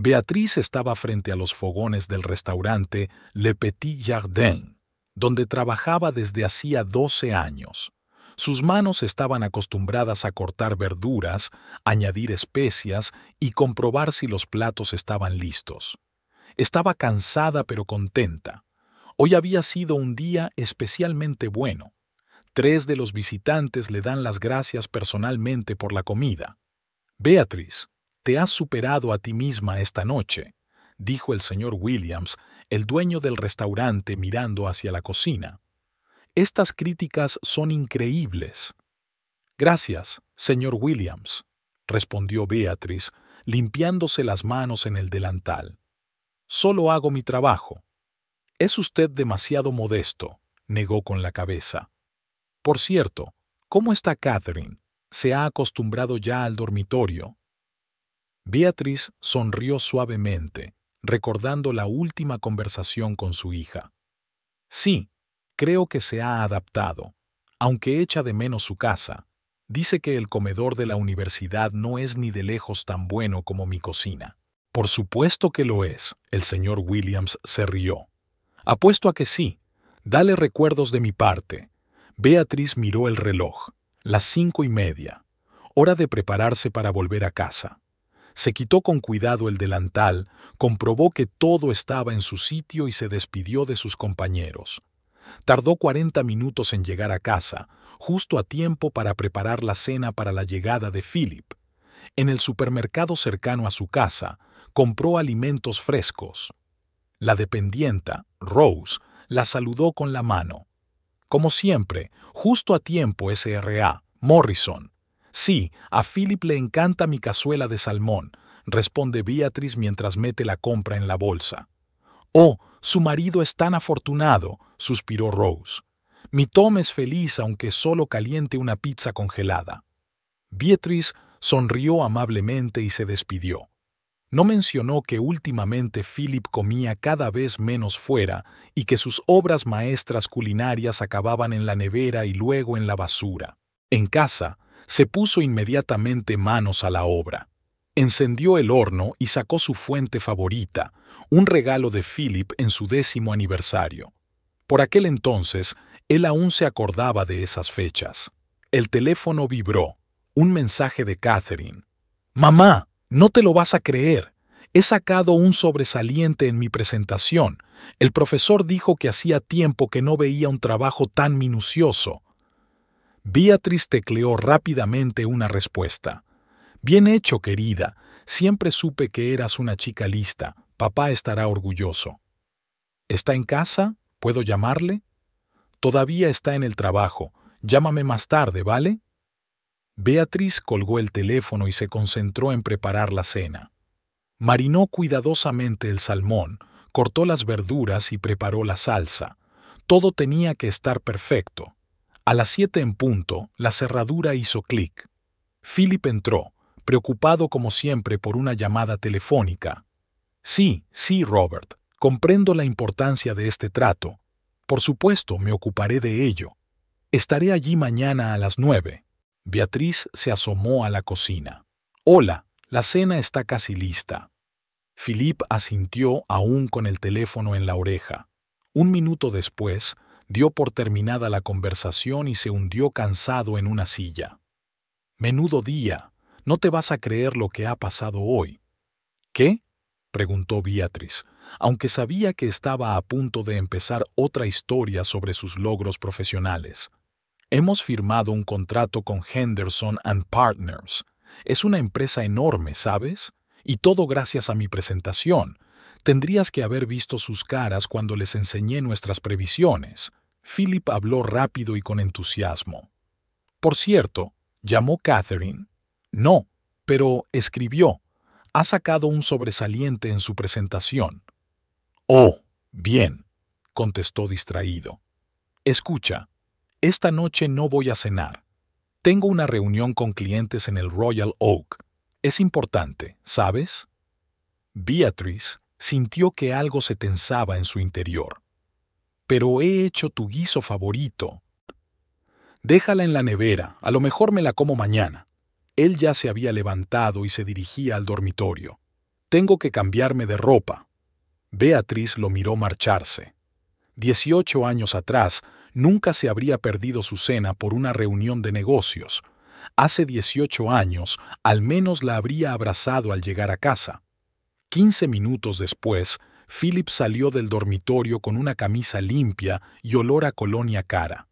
Beatriz estaba frente a los fogones del restaurante Le Petit Jardin, donde trabajaba desde hacía 12 años. Sus manos estaban acostumbradas a cortar verduras, añadir especias y comprobar si los platos estaban listos. Estaba cansada pero contenta. Hoy había sido un día especialmente bueno. 3 de los visitantes le dan las gracias personalmente por la comida. «Beatriz, te has superado a ti misma esta noche», dijo el señor Williams, el dueño del restaurante, mirando hacia la cocina. «Estas críticas son increíbles». «Gracias, señor Williams», respondió Beatriz, limpiándose las manos en el delantal. «Solo hago mi trabajo». «Es usted demasiado modesto», negó con la cabeza. «Por cierto, ¿cómo está Catherine? ¿Se ha acostumbrado ya al dormitorio?» Beatriz sonrió suavemente, recordando la última conversación con su hija. «Sí, creo que se ha adaptado, aunque echa de menos su casa. Dice que el comedor de la universidad no es ni de lejos tan bueno como mi cocina». «Por supuesto que lo es», el señor Williams se rió. «Apuesto a que sí. Dale recuerdos de mi parte». Beatriz miró el reloj. Las 5:30. Hora de prepararse para volver a casa. Se quitó con cuidado el delantal, comprobó que todo estaba en su sitio y se despidió de sus compañeros. Tardó 40 minutos en llegar a casa, justo a tiempo para preparar la cena para la llegada de Philip. En el supermercado cercano a su casa, compró alimentos frescos. La dependienta, Rose, la saludó con la mano. «Como siempre, justo a tiempo, S.R.A. Morrison». «Sí, a Philip le encanta mi cazuela de salmón», responde Beatriz mientras mete la compra en la bolsa. «Oh, su marido es tan afortunado», suspiró Rose. «Mi Tom es feliz aunque solo caliente una pizza congelada». Beatriz sonrió amablemente y se despidió. No mencionó que últimamente Philip comía cada vez menos fuera y que sus obras maestras culinarias acababan en la nevera y luego en la basura. En casa, se puso inmediatamente manos a la obra. Encendió el horno y sacó su fuente favorita, un regalo de Philip en su 10º aniversario. Por aquel entonces, él aún se acordaba de esas fechas. El teléfono vibró. Un mensaje de Catherine. «Mamá, no te lo vas a creer. He sacado un sobresaliente en mi presentación. El profesor dijo que hacía tiempo que no veía un trabajo tan minucioso». Beatriz tecleó rápidamente una respuesta. «Bien hecho, querida. Siempre supe que eras una chica lista. Papá estará orgulloso». «¿Está en casa? ¿Puedo llamarle?» «Todavía está en el trabajo. Llámame más tarde, ¿vale?» Beatriz colgó el teléfono y se concentró en preparar la cena. Marinó cuidadosamente el salmón, cortó las verduras y preparó la salsa. Todo tenía que estar perfecto. A las 7 en punto, la cerradura hizo clic. Philip entró, preocupado como siempre por una llamada telefónica. «Sí, Robert, comprendo la importancia de este trato. Por supuesto, me ocuparé de ello. Estaré allí mañana a las 9». Beatriz se asomó a la cocina. «Hola, la cena está casi lista». Philip asintió aún con el teléfono en la oreja. Un minuto después, dio por terminada la conversación y se hundió cansado en una silla. «Menudo día. No te vas a creer lo que ha pasado hoy». «¿Qué?», preguntó Beatriz, aunque sabía que estaba a punto de empezar otra historia sobre sus logros profesionales. «Hemos firmado un contrato con Henderson and Partners. Es una empresa enorme, ¿sabes? Y todo gracias a mi presentación. Tendrías que haber visto sus caras cuando les enseñé nuestras previsiones». Philip habló rápido y con entusiasmo. «Por cierto, ¿llamó Catherine?» «No, pero escribió. Ha sacado un sobresaliente en su presentación». «Oh, bien», contestó distraído. «Escucha. Esta noche no voy a cenar. Tengo una reunión con clientes en el Royal Oak. Es importante, ¿sabes?» Beatriz sintió que algo se tensaba en su interior. «Pero he hecho tu guiso favorito». «Déjala en la nevera, a lo mejor me la como mañana». Él ya se había levantado y se dirigía al dormitorio. Tengo que cambiarme de ropa. Beatriz lo miró marcharse. 18 años atrás, nunca se habría perdido su cena por una reunión de negocios. Hace 18 años, al menos la habría abrazado al llegar a casa. 15 minutos después, Philip salió del dormitorio con una camisa limpia y olor a colonia cara.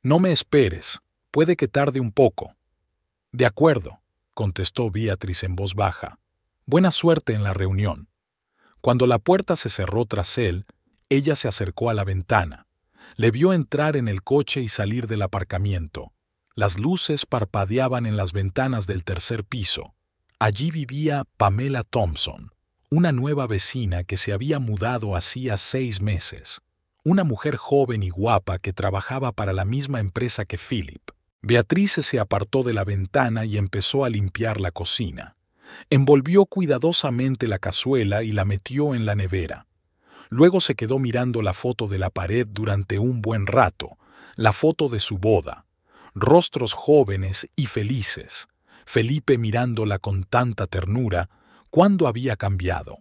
«No me esperes, puede que tarde un poco». «De acuerdo», contestó Beatriz en voz baja. «Buena suerte en la reunión». Cuando la puerta se cerró tras él, ella se acercó a la ventana. Le vio entrar en el coche y salir del aparcamiento. Las luces parpadeaban en las ventanas del tercer piso. Allí vivía Pamela Thompson, una nueva vecina que se había mudado hacía 6 meses. Una mujer joven y guapa que trabajaba para la misma empresa que Philip. Beatriz se apartó de la ventana y empezó a limpiar la cocina. Envolvió cuidadosamente la cazuela y la metió en la nevera. Luego se quedó mirando la foto de la pared durante un buen rato, la foto de su boda. Rostros jóvenes y felices. Felipe mirándola con tanta ternura. ¿Cuándo había cambiado?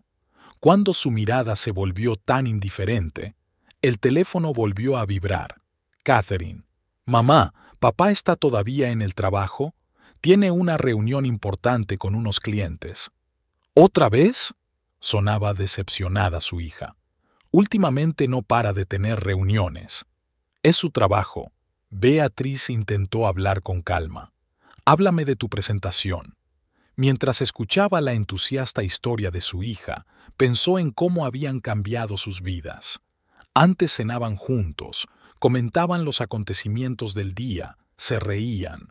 ¿Cuándo su mirada se volvió tan indiferente? El teléfono volvió a vibrar. Catherine. «Mamá, ¿papá está todavía en el trabajo? Tiene una reunión importante con unos clientes». «¿Otra vez?», sonaba decepcionada su hija. «Últimamente no para de tener reuniones. Es su trabajo». Beatriz intentó hablar con calma. «Háblame de tu presentación». Mientras escuchaba la entusiasta historia de su hija, pensó en cómo habían cambiado sus vidas. Antes cenaban juntos, comentaban los acontecimientos del día, se reían.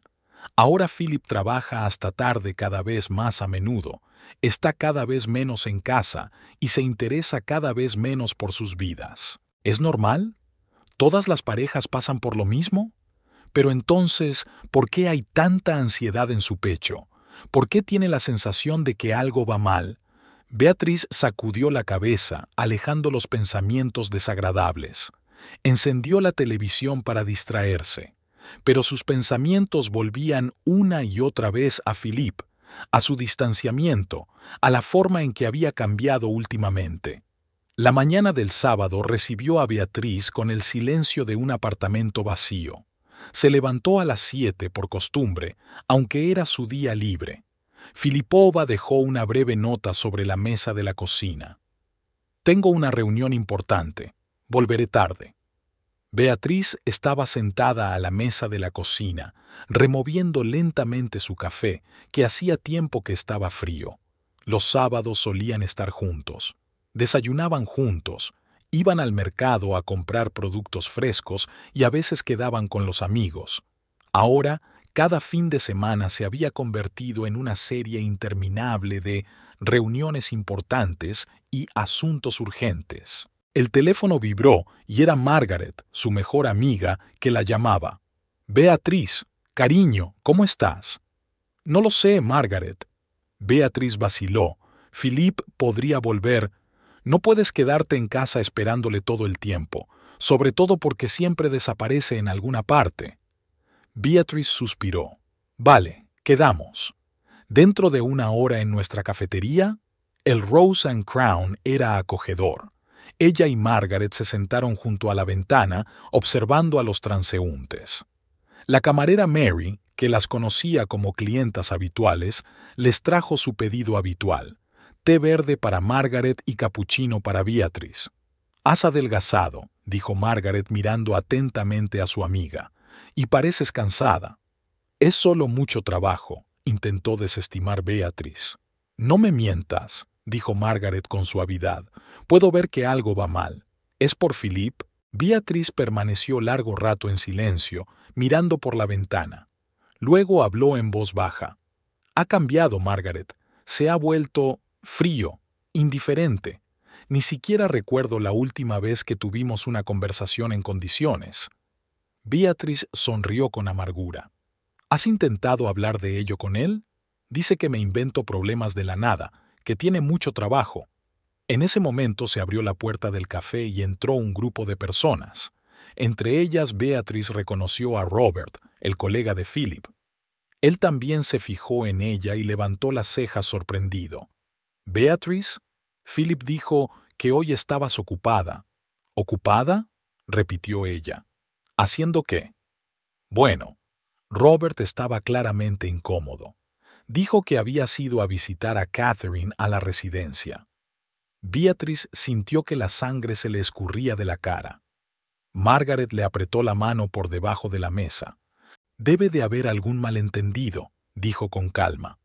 Ahora Philip trabaja hasta tarde cada vez más a menudo, está cada vez menos en casa y se interesa cada vez menos por sus vidas. ¿Es normal? ¿Todas las parejas pasan por lo mismo? Pero entonces, ¿por qué hay tanta ansiedad en su pecho? ¿Por qué tiene la sensación de que algo va mal? Beatriz sacudió la cabeza, alejando los pensamientos desagradables. Encendió la televisión para distraerse. Pero sus pensamientos volvían una y otra vez a Philip, a su distanciamiento, a la forma en que había cambiado últimamente. La mañana del sábado recibió a Beatriz con el silencio de un apartamento vacío. Se levantó a las 7 por costumbre, aunque era su día libre. Filipova dejó una breve nota sobre la mesa de la cocina. «Tengo una reunión importante. Volveré tarde». Beatriz estaba sentada a la mesa de la cocina, removiendo lentamente su café, que hacía tiempo que estaba frío. Los sábados solían estar juntos. Desayunaban juntos, iban al mercado a comprar productos frescos y a veces quedaban con los amigos. Ahora, cada fin de semana se había convertido en una serie interminable de reuniones importantes y asuntos urgentes. El teléfono vibró y era Margaret, su mejor amiga, que la llamaba. «Beatriz, cariño, ¿cómo estás?» «No lo sé, Margaret». Beatriz vaciló. «Philip podría volver. No puedes quedarte en casa esperándole todo el tiempo, sobre todo porque siempre desaparece en alguna parte». Beatriz suspiró. «Vale, quedamos. ¿Dentro de una hora en nuestra cafetería?» El Rose and Crown era acogedor. Ella y Margaret se sentaron junto a la ventana, observando a los transeúntes. La camarera Mary, que las conocía como clientas habituales, les trajo su pedido habitual: té verde para Margaret y capuchino para Beatriz. «Has adelgazado», dijo Margaret mirando atentamente a su amiga, «y pareces cansada». «Es solo mucho trabajo», intentó desestimar Beatriz. «No me mientas», dijo Margaret con suavidad. «Puedo ver que algo va mal. ¿Es por Philip?» Beatriz permaneció largo rato en silencio, mirando por la ventana. Luego habló en voz baja. «Ha cambiado, Margaret. Se ha vuelto frío, indiferente. Ni siquiera recuerdo la última vez que tuvimos una conversación en condiciones». Beatriz sonrió con amargura. «¿Has intentado hablar de ello con él? Dice que me invento problemas de la nada, que tiene mucho trabajo». En ese momento se abrió la puerta del café y entró un grupo de personas. Entre ellas Beatriz reconoció a Robert, el colega de Philip. Él también se fijó en ella y levantó las cejas sorprendido. Beatrice, Philip dijo que hoy estabas ocupada. ¿Ocupada?, repitió ella. ¿Haciendo qué? Bueno, Robert estaba claramente incómodo. Dijo que había ido a visitar a Catherine a la residencia. Beatrice sintió que la sangre se le escurría de la cara. Margaret le apretó la mano por debajo de la mesa. Debe de haber algún malentendido, dijo con calma.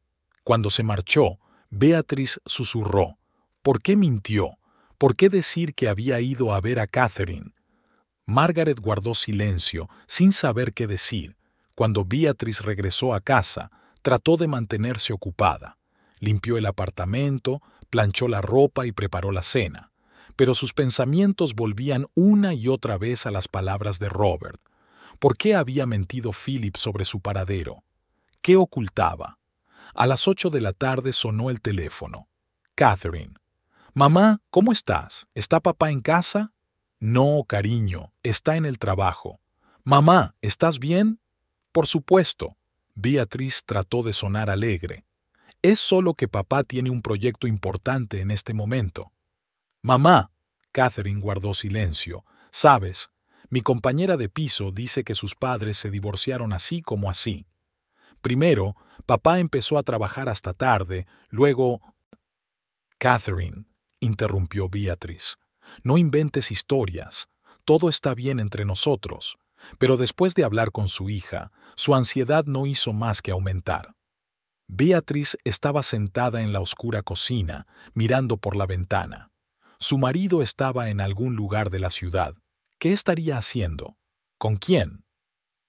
Cuando se marchó, Beatrice susurró. ¿Por qué mintió? ¿Por qué decir que había ido a ver a Catherine? Margaret guardó silencio, sin saber qué decir. Cuando Beatrice regresó a casa, trató de mantenerse ocupada. Limpió el apartamento, planchó la ropa y preparó la cena. Pero sus pensamientos volvían una y otra vez a las palabras de Robert. ¿Por qué había mentido Philip sobre su paradero? ¿Qué ocultaba? A las 8 de la tarde sonó el teléfono. Catherine. «Mamá, ¿cómo estás? ¿Está papá en casa?» «No, cariño, está en el trabajo». «Mamá, ¿estás bien?» «Por supuesto». Beatrice trató de sonar alegre. «Es solo que papá tiene un proyecto importante en este momento». «Mamá», Catherine guardó silencio. «Sabes, mi compañera de piso dice que sus padres se divorciaron así como así. Primero, papá empezó a trabajar hasta tarde, luego...» «Catherine», interrumpió Beatrice, «no inventes historias. Todo está bien entre nosotros». Pero después de hablar con su hija, su ansiedad no hizo más que aumentar. Beatrice estaba sentada en la oscura cocina, mirando por la ventana. Su marido estaba en algún lugar de la ciudad. ¿Qué estaría haciendo? ¿Con quién?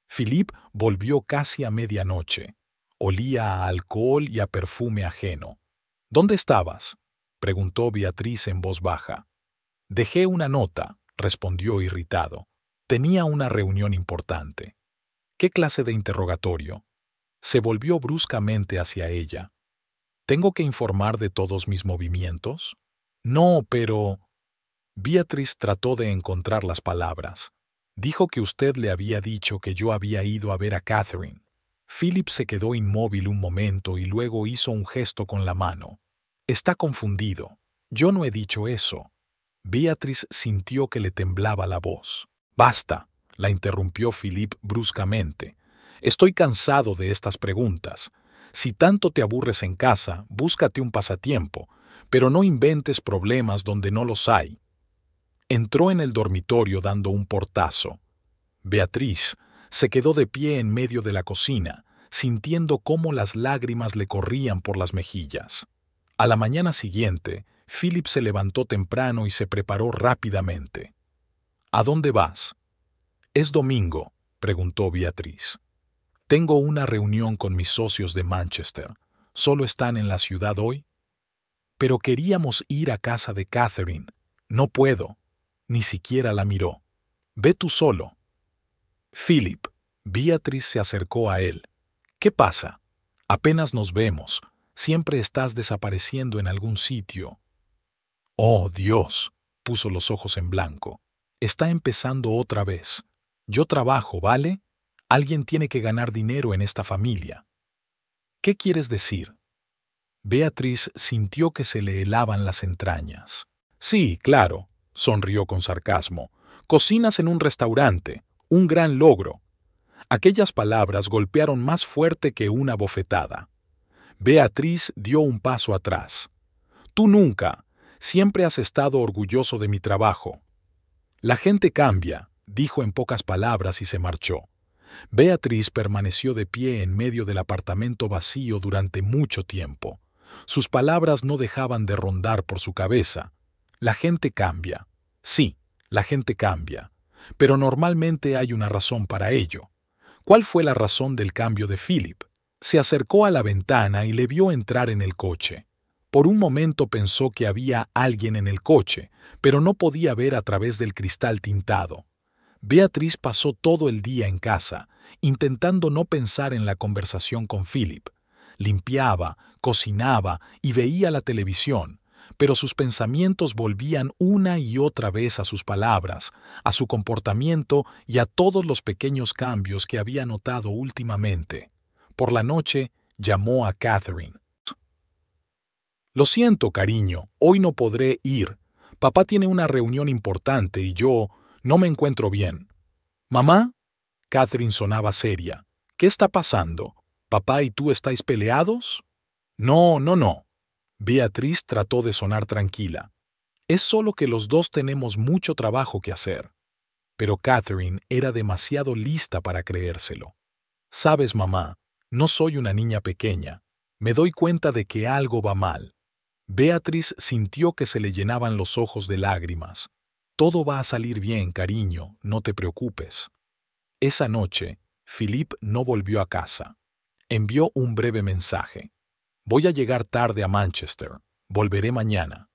Philip volvió casi a medianoche. Olía a alcohol y a perfume ajeno. «¿Dónde estabas?», preguntó Beatrice en voz baja. «Dejé una nota», respondió irritado. «Tenía una reunión importante». «¿Qué clase de interrogatorio?». Se volvió bruscamente hacia ella. «¿Tengo que informar de todos mis movimientos?». «No, pero...». Beatrice trató de encontrar las palabras. «Dijo que usted le había dicho que yo había ido a ver a Catherine». Philip se quedó inmóvil un momento y luego hizo un gesto con la mano. «Está confundido. Yo no he dicho eso». Beatrice sintió que le temblaba la voz. «Basta», la interrumpió Philip bruscamente. «Estoy cansado de estas preguntas. Si tanto te aburres en casa, búscate un pasatiempo, pero no inventes problemas donde no los hay». Entró en el dormitorio dando un portazo. Beatrice se quedó de pie en medio de la cocina, sintiendo cómo las lágrimas le corrían por las mejillas. A la mañana siguiente, Philip se levantó temprano y se preparó rápidamente. «¿A dónde vas?». «Es domingo», preguntó Beatrice. «Tengo una reunión con mis socios de Manchester. ¿Solo están en la ciudad hoy?». «Pero queríamos ir a casa de Catherine». «No puedo». Ni siquiera la miró. «Ve tú solo». «Philip», Beatrice se acercó a él. «¿Qué pasa? Apenas nos vemos. Siempre estás desapareciendo en algún sitio». «Oh, Dios», puso los ojos en blanco. «Está empezando otra vez. Yo trabajo, ¿vale? Alguien tiene que ganar dinero en esta familia». «¿Qué quieres decir?». Beatrice sintió que se le helaban las entrañas. «Sí, claro», sonrió con sarcasmo. «Cocinas en un restaurante. Un gran logro». Aquellas palabras golpearon más fuerte que una bofetada. Beatrice dio un paso atrás. «Tú nunca. Siempre has estado orgulloso de mi trabajo». «La gente cambia», dijo en pocas palabras y se marchó. Beatrice permaneció de pie en medio del apartamento vacío durante mucho tiempo. Sus palabras no dejaban de rondar por su cabeza. La gente cambia. Sí, la gente cambia. Pero normalmente hay una razón para ello. ¿Cuál fue la razón del cambio de Philip? Se acercó a la ventana y le vio entrar en el coche. Por un momento pensó que había alguien en el coche, pero no podía ver a través del cristal tintado. Beatrice pasó todo el día en casa, intentando no pensar en la conversación con Philip. Limpiaba, cocinaba y veía la televisión, pero sus pensamientos volvían una y otra vez a sus palabras, a su comportamiento y a todos los pequeños cambios que había notado últimamente. Por la noche, llamó a Catherine. Lo siento, cariño, hoy no podré ir. Papá tiene una reunión importante y yo no me encuentro bien. ¿Mamá? Catherine sonaba seria. ¿Qué está pasando? ¿Papá y tú estáis peleados? No, no, no. Beatriz trató de sonar tranquila. Es solo que los dos tenemos mucho trabajo que hacer. Pero Catherine era demasiado lista para creérselo. Sabes, mamá, no soy una niña pequeña. Me doy cuenta de que algo va mal. Beatriz sintió que se le llenaban los ojos de lágrimas. Todo va a salir bien, cariño, no te preocupes. Esa noche, Philippe no volvió a casa. Envió un breve mensaje. Voy a llegar tarde a Manchester. Volveré mañana.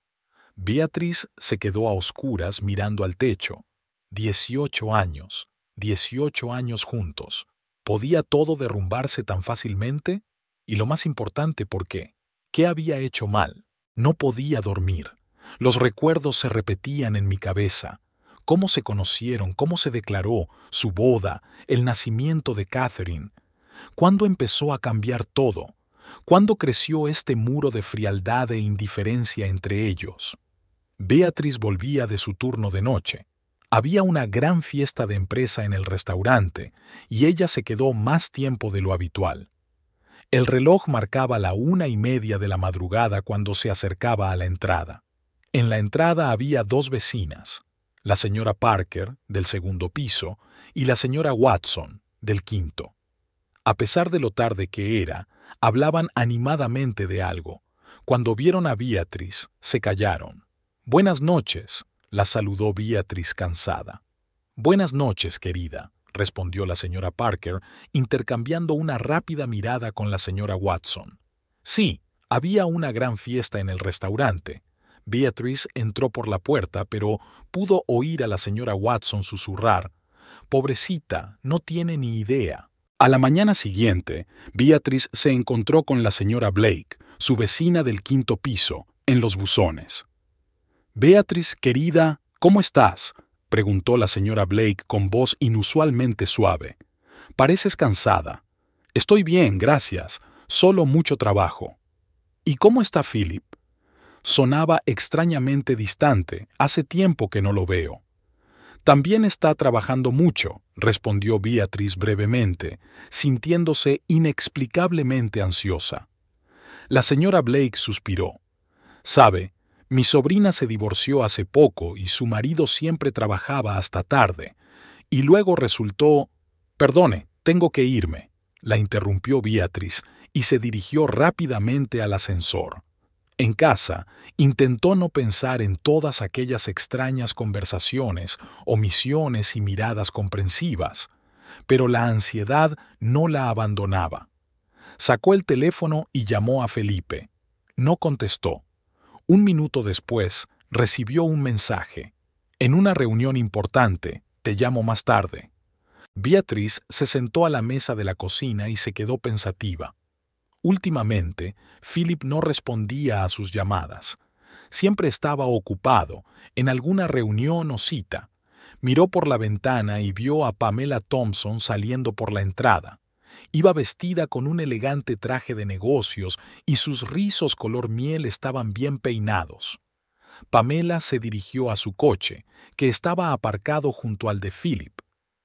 Beatriz se quedó a oscuras mirando al techo. 18 años, 18 años juntos. ¿Podía todo derrumbarse tan fácilmente? Y lo más importante, ¿por qué? ¿Qué había hecho mal? No podía dormir. Los recuerdos se repetían en mi cabeza. Cómo se conocieron, cómo se declaró, su boda, el nacimiento de Catherine. ¿Cuándo empezó a cambiar todo? ¿Cuándo creció este muro de frialdad e indiferencia entre ellos? Beatriz volvía de su turno de noche. Había una gran fiesta de empresa en el restaurante y ella se quedó más tiempo de lo habitual. El reloj marcaba la 1:30 de la madrugada cuando se acercaba a la entrada. En la entrada había dos vecinas, la señora Parker, del segundo piso, y la señora Watson, del quinto. A pesar de lo tarde que era, hablaban animadamente de algo. Cuando vieron a Beatriz, se callaron. «Buenas noches», la saludó Beatriz cansada. «Buenas noches, querida», respondió la señora Parker, intercambiando una rápida mirada con la señora Watson. Sí, había una gran fiesta en el restaurante. Beatriz entró por la puerta, pero pudo oír a la señora Watson susurrar: «Pobrecita, no tiene ni idea». A la mañana siguiente, Beatriz se encontró con la señora Blake, su vecina del quinto piso, en los buzones. «Beatriz, querida, ¿cómo estás?», preguntó la señora Blake con voz inusualmente suave. «Pareces cansada». «Estoy bien, gracias. Solo mucho trabajo». «¿Y cómo está Philip?». Sonaba extrañamente distante. Hace tiempo que no lo veo. «También está trabajando mucho», respondió Beatriz brevemente, sintiéndose inexplicablemente ansiosa. La señora Blake suspiró. «Sabe, mi sobrina se divorció hace poco y su marido siempre trabajaba hasta tarde. Y luego resultó... Perdone, tengo que irme», la interrumpió Beatriz y se dirigió rápidamente al ascensor. En casa, intentó no pensar en todas aquellas extrañas conversaciones, omisiones y miradas comprensivas, pero la ansiedad no la abandonaba. Sacó el teléfono y llamó a Felipe. No contestó. Un minuto después, recibió un mensaje. «En una reunión importante, te llamo más tarde». Beatriz se sentó a la mesa de la cocina y se quedó pensativa. Últimamente, Philip no respondía a sus llamadas. Siempre estaba ocupado, en alguna reunión o cita. Miró por la ventana y vio a Pamela Thompson saliendo por la entrada. Iba vestida con un elegante traje de negocios y sus rizos color miel estaban bien peinados. Pamela se dirigió a su coche, que estaba aparcado junto al de Philip.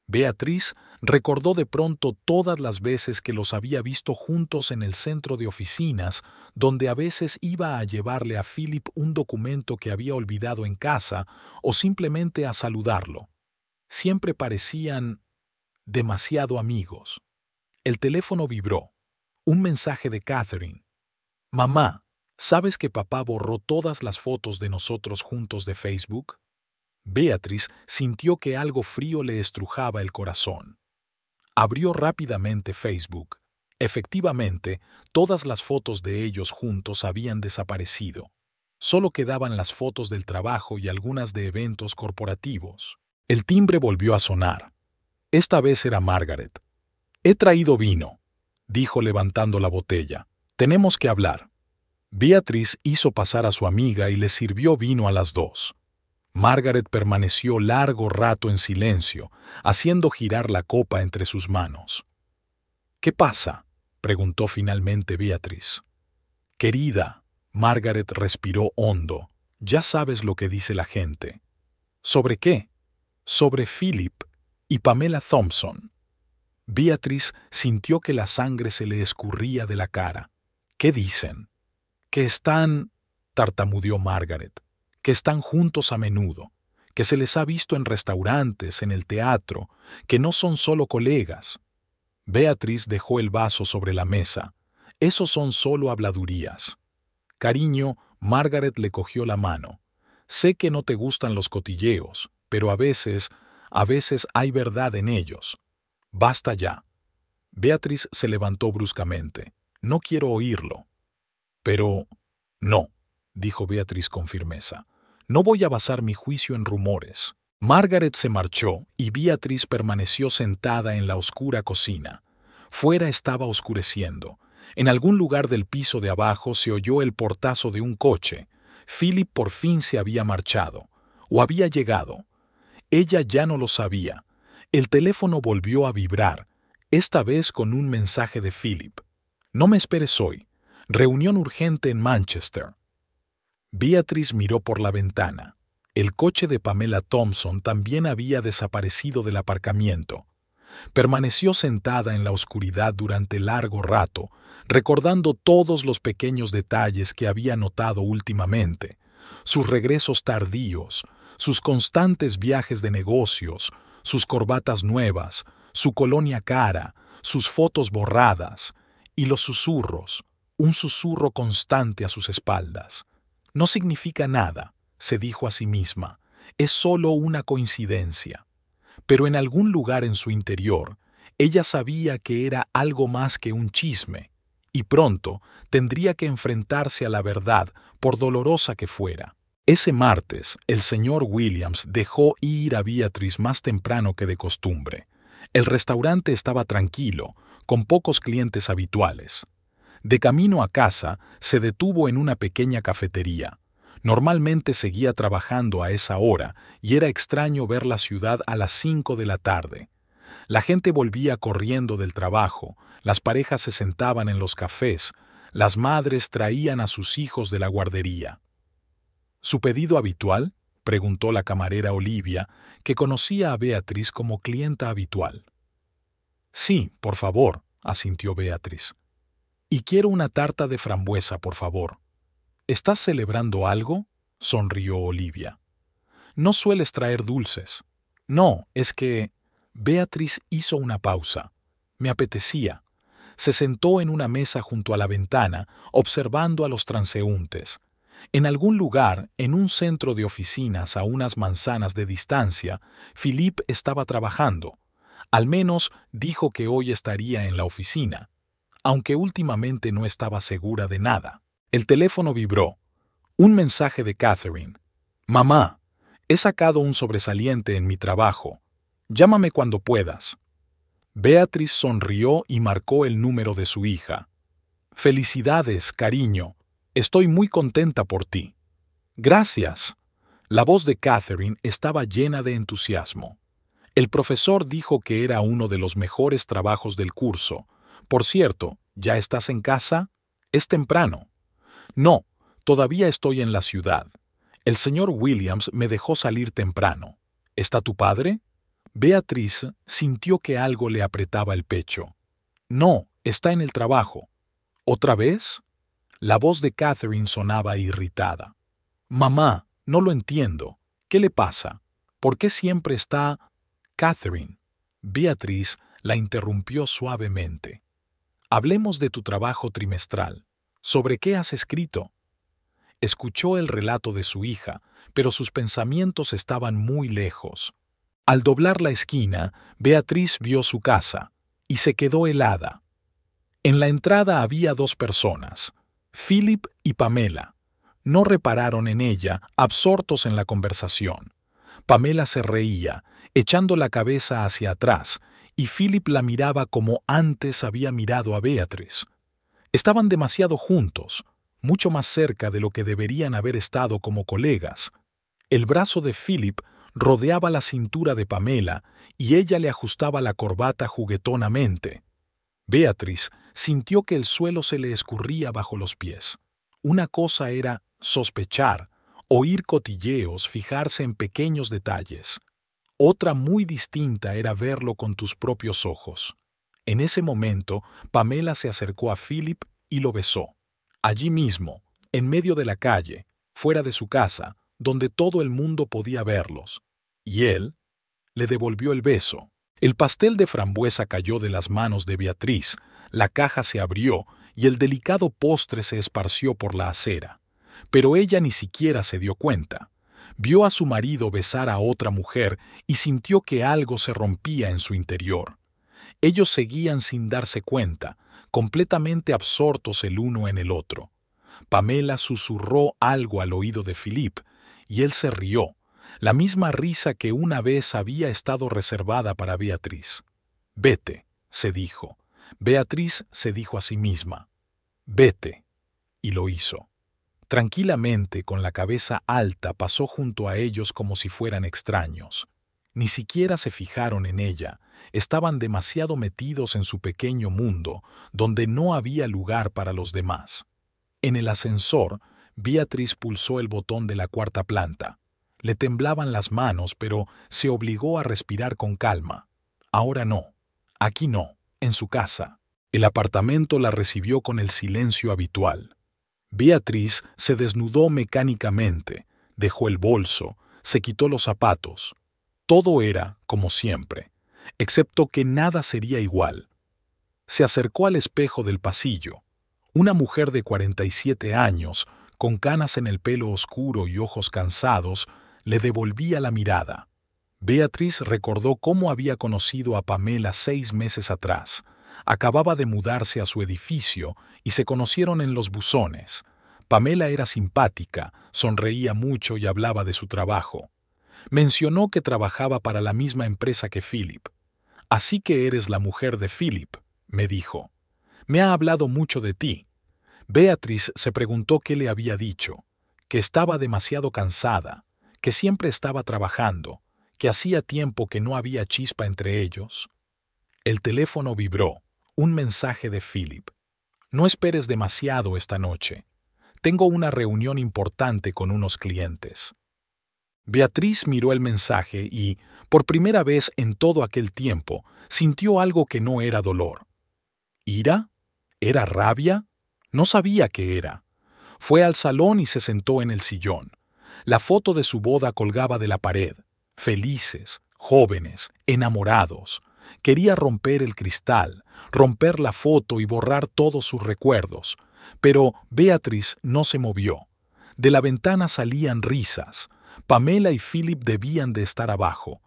Beatriz recordó de pronto todas las veces que los había visto juntos en el centro de oficinas, donde a veces iba a llevarle a Philip un documento que había olvidado en casa o simplemente a saludarlo. Siempre parecían demasiado amigos. El teléfono vibró. Un mensaje de Catherine. «Mamá, ¿sabes que papá borró todas las fotos de nosotros juntos de Facebook?». Beatriz sintió que algo frío le estrujaba el corazón. Abrió rápidamente Facebook. Efectivamente, todas las fotos de ellos juntos habían desaparecido. Solo quedaban las fotos del trabajo y algunas de eventos corporativos. El timbre volvió a sonar. Esta vez era Margaret. «He traído vino», dijo levantando la botella. «Tenemos que hablar». Beatriz hizo pasar a su amiga y le sirvió vino a las dos. Margaret permaneció largo rato en silencio, haciendo girar la copa entre sus manos. «¿Qué pasa?», preguntó finalmente Beatriz. «Querida», Margaret respiró hondo. Ya sabes lo que dice la gente. ¿Sobre qué? Sobre Philip y Pamela Thompson. Beatrice sintió que la sangre se le escurría de la cara. ¿Qué dicen? Que están, tartamudeó Margaret, que están juntos a menudo, que se les ha visto en restaurantes, en el teatro, que no son solo colegas. Beatrice dejó el vaso sobre la mesa. Esos son solo habladurías. Cariño, Margaret le cogió la mano. Sé que no te gustan los cotilleos, pero a veces hay verdad en ellos. Basta ya. Beatrice se levantó bruscamente. No quiero oírlo. Pero no, dijo Beatrice con firmeza. No voy a basar mi juicio en rumores. Margaret se marchó y Beatrice permaneció sentada en la oscura cocina. Fuera estaba oscureciendo. En algún lugar del piso de abajo se oyó el portazo de un coche. Philip por fin se había marchado, o había llegado. Ella ya no lo sabía. El teléfono volvió a vibrar, esta vez con un mensaje de Philip. No me esperes hoy. Reunión urgente en Manchester. Beatrice miró por la ventana. El coche de Pamela Thompson también había desaparecido del aparcamiento. Permaneció sentada en la oscuridad durante largo rato, recordando todos los pequeños detalles que había notado últimamente, sus regresos tardíos, sus constantes viajes de negocios, sus corbatas nuevas, su colonia cara, sus fotos borradas, y los susurros, un susurro constante a sus espaldas. No significa nada, se dijo a sí misma, es solo una coincidencia. Pero en algún lugar en su interior, ella sabía que era algo más que un chisme, y pronto tendría que enfrentarse a la verdad, por dolorosa que fuera. Ese martes, el señor Williams dejó ir a Beatrice más temprano que de costumbre. El restaurante estaba tranquilo, con pocos clientes habituales. De camino a casa, se detuvo en una pequeña cafetería. Normalmente seguía trabajando a esa hora y era extraño ver la ciudad a las 5 de la tarde. La gente volvía corriendo del trabajo, las parejas se sentaban en los cafés, las madres traían a sus hijos de la guardería. ¿Su pedido habitual?, preguntó la camarera Olivia, que conocía a Beatrice como clienta habitual. Sí, por favor, asintió Beatrice. Y quiero una tarta de frambuesa, por favor. ¿Estás celebrando algo?, sonrió Olivia. No sueles traer dulces. No, es que... Beatrice hizo una pausa. Me apetecía. Se sentó en una mesa junto a la ventana, observando a los transeúntes. En algún lugar, en un centro de oficinas a unas manzanas de distancia, Philip estaba trabajando. Al menos dijo que hoy estaría en la oficina, aunque últimamente no estaba segura de nada. El teléfono vibró. Un mensaje de Catherine. Mamá, he sacado un sobresaliente en mi trabajo. Llámame cuando puedas. Beatrice sonrió y marcó el número de su hija. Felicidades, cariño. Estoy muy contenta por ti. Gracias. La voz de Catherine estaba llena de entusiasmo. El profesor dijo que era uno de los mejores trabajos del curso. Por cierto, ¿ya estás en casa? Es temprano. No, todavía estoy en la ciudad. El señor Williams me dejó salir temprano. ¿Está tu padre? Beatrice sintió que algo le apretaba el pecho. No, está en el trabajo. ¿Otra vez? La voz de Catherine sonaba irritada. Mamá, no lo entiendo. ¿Qué le pasa? ¿Por qué siempre está...? Catherine. Beatrice la interrumpió suavemente. Hablemos de tu trabajo trimestral. ¿Sobre qué has escrito? Escuchó el relato de su hija, pero sus pensamientos estaban muy lejos. Al doblar la esquina, Beatrice vio su casa, y se quedó helada. En la entrada había dos personas, Philip y Pamela. No repararon en ella, absortos en la conversación. Pamela se reía, echando la cabeza hacia atrás, y Philip la miraba como antes había mirado a Beatrice. Estaban demasiado juntos, mucho más cerca de lo que deberían haber estado como colegas. El brazo de Philip rodeaba la cintura de Pamela y ella le ajustaba la corbata juguetonamente. Beatrice sintió que el suelo se le escurría bajo los pies. Una cosa era sospechar, oír cotilleos, fijarse en pequeños detalles. Otra muy distinta era verlo con tus propios ojos. En ese momento, Pamela se acercó a Philip y lo besó. Allí mismo, en medio de la calle, fuera de su casa, donde todo el mundo podía verlos. Y él le devolvió el beso. El pastel de frambuesa cayó de las manos de Beatriz, la caja se abrió y el delicado postre se esparció por la acera. Pero ella ni siquiera se dio cuenta. Vio a su marido besar a otra mujer y sintió que algo se rompía en su interior. Ellos seguían sin darse cuenta, completamente absortos el uno en el otro. Pamela susurró algo al oído de Philip, y él se rió, la misma risa que una vez había estado reservada para Beatriz. «Vete», se dijo. Beatriz se dijo a sí misma. «Vete», y lo hizo. Tranquilamente, con la cabeza alta, pasó junto a ellos como si fueran extraños. Ni siquiera se fijaron en ella, estaban demasiado metidos en su pequeño mundo, donde no había lugar para los demás. En el ascensor, Beatriz pulsó el botón de la cuarta planta. Le temblaban las manos, pero se obligó a respirar con calma. Ahora no, aquí no, en su casa. El apartamento la recibió con el silencio habitual. Beatriz se desnudó mecánicamente, dejó el bolso, se quitó los zapatos. Todo era como siempre, excepto que nada sería igual. Se acercó al espejo del pasillo. Una mujer de 47 años, con canas en el pelo oscuro y ojos cansados, le devolvía la mirada. Beatriz recordó cómo había conocido a Pamela 6 meses atrás. Acababa de mudarse a su edificio y se conocieron en los buzones. Pamela era simpática, sonreía mucho y hablaba de su trabajo. Mencionó que trabajaba para la misma empresa que Philip. «Así que eres la mujer de Philip», me dijo. «Me ha hablado mucho de ti». Beatriz se preguntó qué le había dicho, que estaba demasiado cansada, que siempre estaba trabajando, que hacía tiempo que no había chispa entre ellos. El teléfono vibró, un mensaje de Philip. «No esperes demasiado esta noche. Tengo una reunión importante con unos clientes». Beatriz miró el mensaje y, por primera vez en todo aquel tiempo, sintió algo que no era dolor. ¿Ira? ¿Era rabia? No sabía qué era. Fue al salón y se sentó en el sillón. La foto de su boda colgaba de la pared. Felices, jóvenes, enamorados. Quería romper el cristal, romper la foto y borrar todos sus recuerdos. Pero Beatriz no se movió. De la ventana salían risas. Pamela y Philip debían de estar abajo.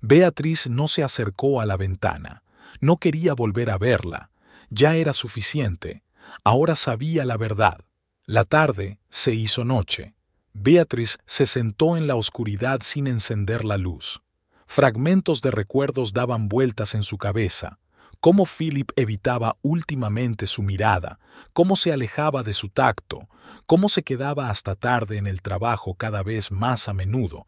Beatriz no se acercó a la ventana. No quería volver a verla. Ya era suficiente. Ahora sabía la verdad. La tarde se hizo noche. Beatriz se sentó en la oscuridad sin encender la luz. Fragmentos de recuerdos daban vueltas en su cabeza. Cómo Philip evitaba últimamente su mirada, cómo se alejaba de su tacto, cómo se quedaba hasta tarde en el trabajo cada vez más a menudo.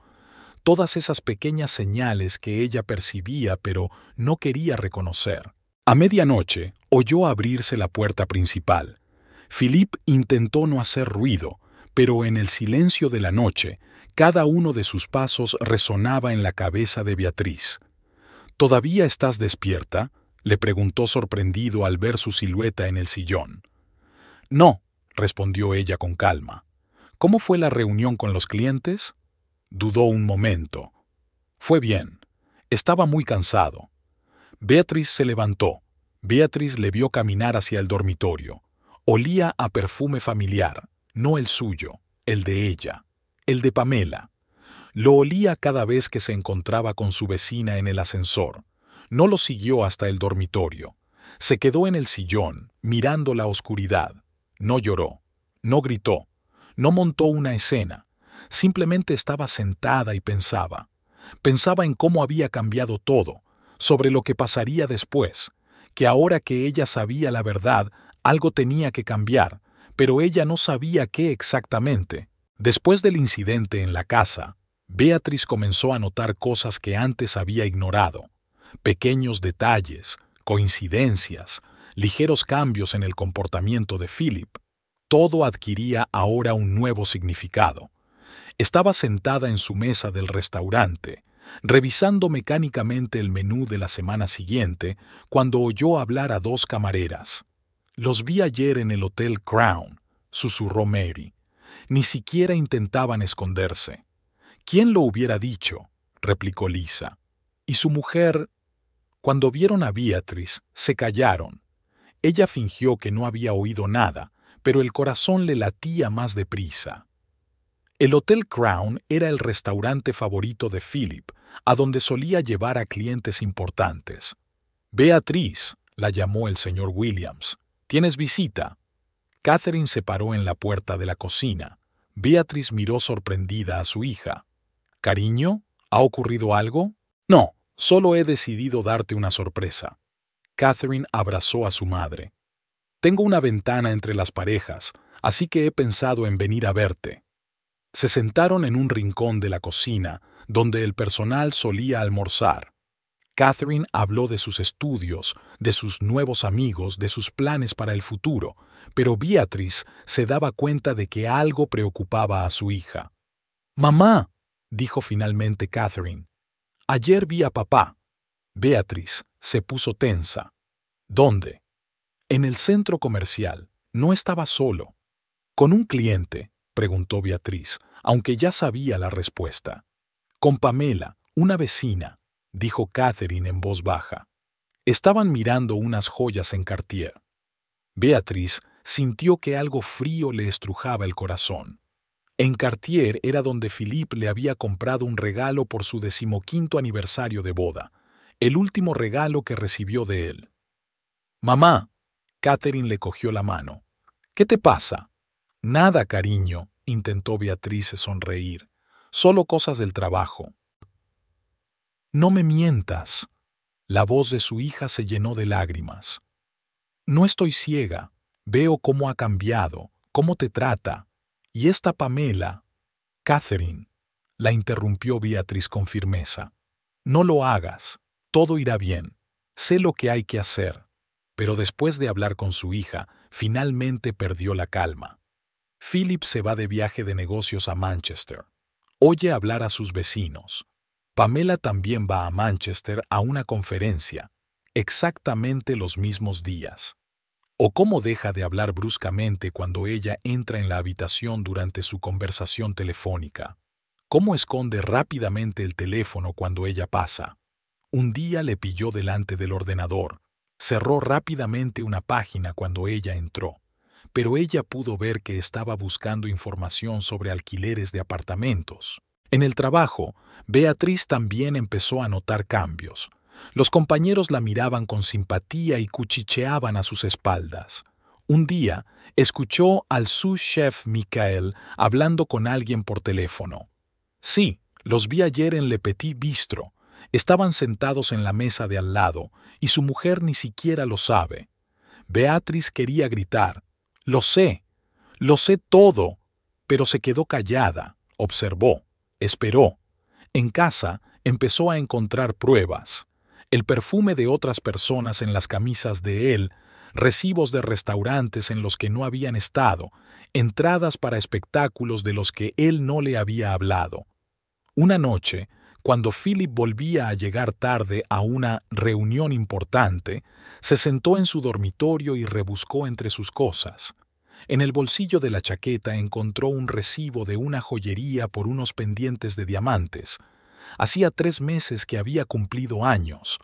Todas esas pequeñas señales que ella percibía pero no quería reconocer. A medianoche oyó abrirse la puerta principal. Philip intentó no hacer ruido, pero en el silencio de la noche, cada uno de sus pasos resonaba en la cabeza de Beatriz. «¿Todavía estás despierta?», le preguntó sorprendido al ver su silueta en el sillón. «No», respondió ella con calma. «¿Cómo fue la reunión con los clientes?». Dudó un momento. «Fue bien. Estaba muy cansado». Beatriz se levantó. Beatriz le vio caminar hacia el dormitorio. Olía a perfume familiar, no el suyo, el de ella, el de Pamela. Lo olía cada vez que se encontraba con su vecina en el ascensor. No lo siguió hasta el dormitorio. Se quedó en el sillón, mirando la oscuridad. No lloró, no gritó, no montó una escena. Simplemente estaba sentada y pensaba. Pensaba en cómo había cambiado todo, sobre lo que pasaría después, que ahora que ella sabía la verdad, algo tenía que cambiar, pero ella no sabía qué exactamente. Después del incidente en la casa, Beatriz comenzó a notar cosas que antes había ignorado. Pequeños detalles, coincidencias, ligeros cambios en el comportamiento de Philip. Todo adquiría ahora un nuevo significado. Estaba sentada en su mesa del restaurante, revisando mecánicamente el menú de la semana siguiente, cuando oyó hablar a dos camareras. «Los vi ayer en el Hotel Crown», susurró Mary. Ni siquiera intentaban esconderse. «¿Quién lo hubiera dicho?», replicó Lisa. Y su mujer... Cuando vieron a Beatrice, se callaron. Ella fingió que no había oído nada, pero el corazón le latía más deprisa. El Hotel Crown era el restaurante favorito de Philip, a donde solía llevar a clientes importantes. «Beatrice», la llamó el señor Williams. «¿Tienes visita?». Catherine se paró en la puerta de la cocina. Beatrice miró sorprendida a su hija. «Cariño, ¿ha ocurrido algo?». «No, solo he decidido darte una sorpresa». Catherine abrazó a su madre. «Tengo una ventana entre las parejas, así que he pensado en venir a verte». Se sentaron en un rincón de la cocina, donde el personal solía almorzar. Catherine habló de sus estudios, de sus nuevos amigos, de sus planes para el futuro, pero Beatrice se daba cuenta de que algo preocupaba a su hija. «Mamá», dijo finalmente Catherine, «ayer vi a papá». Beatrice se puso tensa. «¿Dónde?». «En el centro comercial. No estaba solo». «¿Con un cliente?», preguntó Beatrice, aunque ya sabía la respuesta. «Con Pamela, una vecina», dijo Catherine en voz baja. Estaban mirando unas joyas en Cartier. Beatrice sintió que algo frío le estrujaba el corazón. En Cartier era donde Philippe le había comprado un regalo por su 15º aniversario de boda, el último regalo que recibió de él. «Mamá», Catherine le cogió la mano. «¿Qué te pasa?». «Nada, cariño», intentó Beatrice sonreír. «Solo cosas del trabajo». «No me mientas». La voz de su hija se llenó de lágrimas. «No estoy ciega. Veo cómo ha cambiado, cómo te trata. Y esta Pamela...». «Catherine», la interrumpió Beatrice con firmeza. «No lo hagas. Todo irá bien. Sé lo que hay que hacer». Pero después de hablar con su hija, finalmente perdió la calma. Philip se va de viaje de negocios a Manchester. Oye hablar a sus vecinos. Pamela también va a Manchester a una conferencia, exactamente los mismos días. O cómo deja de hablar bruscamente cuando ella entra en la habitación durante su conversación telefónica. Cómo esconde rápidamente el teléfono cuando ella pasa. Un día le pilló delante del ordenador. Cerró rápidamente una página cuando ella entró, pero ella pudo ver que estaba buscando información sobre alquileres de apartamentos. En el trabajo, Beatrice también empezó a notar cambios. Los compañeros la miraban con simpatía y cuchicheaban a sus espaldas. Un día, escuchó al sous-chef Michael hablando con alguien por teléfono. «Sí, los vi ayer en Le Petit Bistro. Estaban sentados en la mesa de al lado, y su mujer ni siquiera lo sabe». Beatrice quería gritar: lo sé todo», pero se quedó callada, observó, esperó. En casa empezó a encontrar pruebas. El perfume de otras personas en las camisas de él, recibos de restaurantes en los que no habían estado, entradas para espectáculos de los que él no le había hablado. Una noche, cuando Philip volvía a llegar tarde a una reunión importante, se sentó en su dormitorio y rebuscó entre sus cosas. En el bolsillo de la chaqueta encontró un recibo de una joyería por unos pendientes de diamantes. Hacía 3 meses que había cumplido años.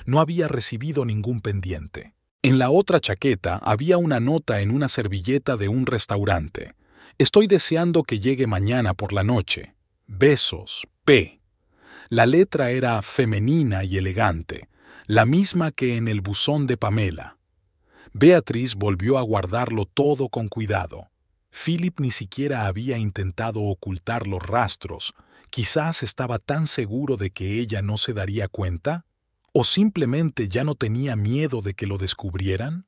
No había recibido ningún pendiente. En la otra chaqueta había una nota en una servilleta de un restaurante. «Estoy deseando que llegue mañana por la noche. Besos, P». La letra era femenina y elegante, la misma que en el buzón de Pamela. Beatrice volvió a guardarlo todo con cuidado. Philip ni siquiera había intentado ocultar los rastros. Quizás estaba tan seguro de que ella no se daría cuenta, o simplemente ya no tenía miedo de que lo descubrieran.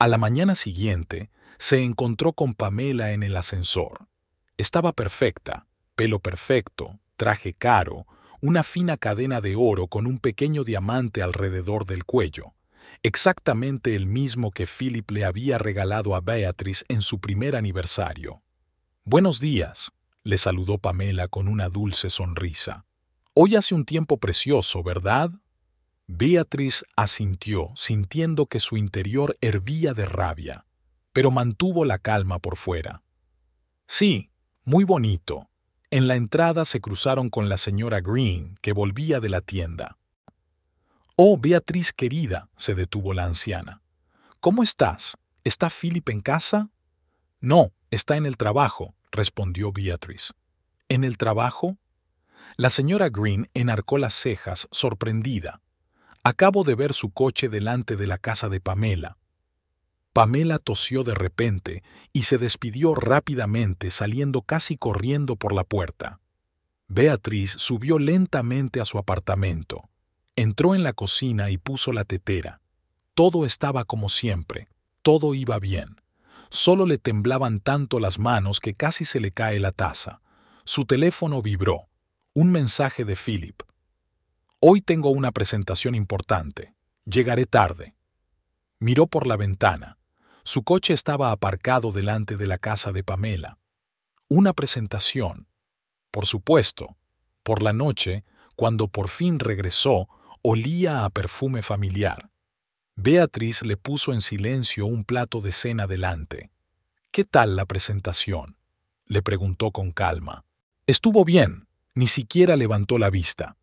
A la mañana siguiente, se encontró con Pamela en el ascensor. Estaba perfecta, pelo perfecto, traje caro, una fina cadena de oro con un pequeño diamante alrededor del cuello. exactamente el mismo que Philip le había regalado a Beatrice en su primer aniversario. «Buenos días», le saludó Pamela con una dulce sonrisa. «Hoy hace un tiempo precioso, ¿verdad?» Beatrice asintió, sintiendo que su interior hervía de rabia, pero mantuvo la calma por fuera. «Sí, muy bonito». En la entrada se cruzaron con la señora Green, que volvía de la tienda. «Oh, Beatriz querida», se detuvo la anciana. «¿Cómo estás? ¿Está Philip en casa?» «No, está en el trabajo», respondió Beatriz. «¿En el trabajo?» La señora Green enarcó las cejas, sorprendida. «Acabo de ver su coche delante de la casa de Pamela». Pamela tosió de repente y se despidió rápidamente, saliendo casi corriendo por la puerta. Beatriz subió lentamente a su apartamento. Entró en la cocina y puso la tetera. Todo estaba como siempre, todo iba bien. Solo le temblaban tanto las manos que casi se le cae la taza. Su teléfono vibró. Un mensaje de Philip. «Hoy tengo una presentación importante. Llegaré tarde». Miró por la ventana. Su coche estaba aparcado delante de la casa de Pamela. Una presentación. Por supuesto. Por la noche, cuando por fin regresó, olía a perfume familiar. Beatriz le puso en silencio un plato de cena delante. «¿Qué tal la presentación?», le preguntó con calma. «Estuvo bien», ni siquiera levantó la vista.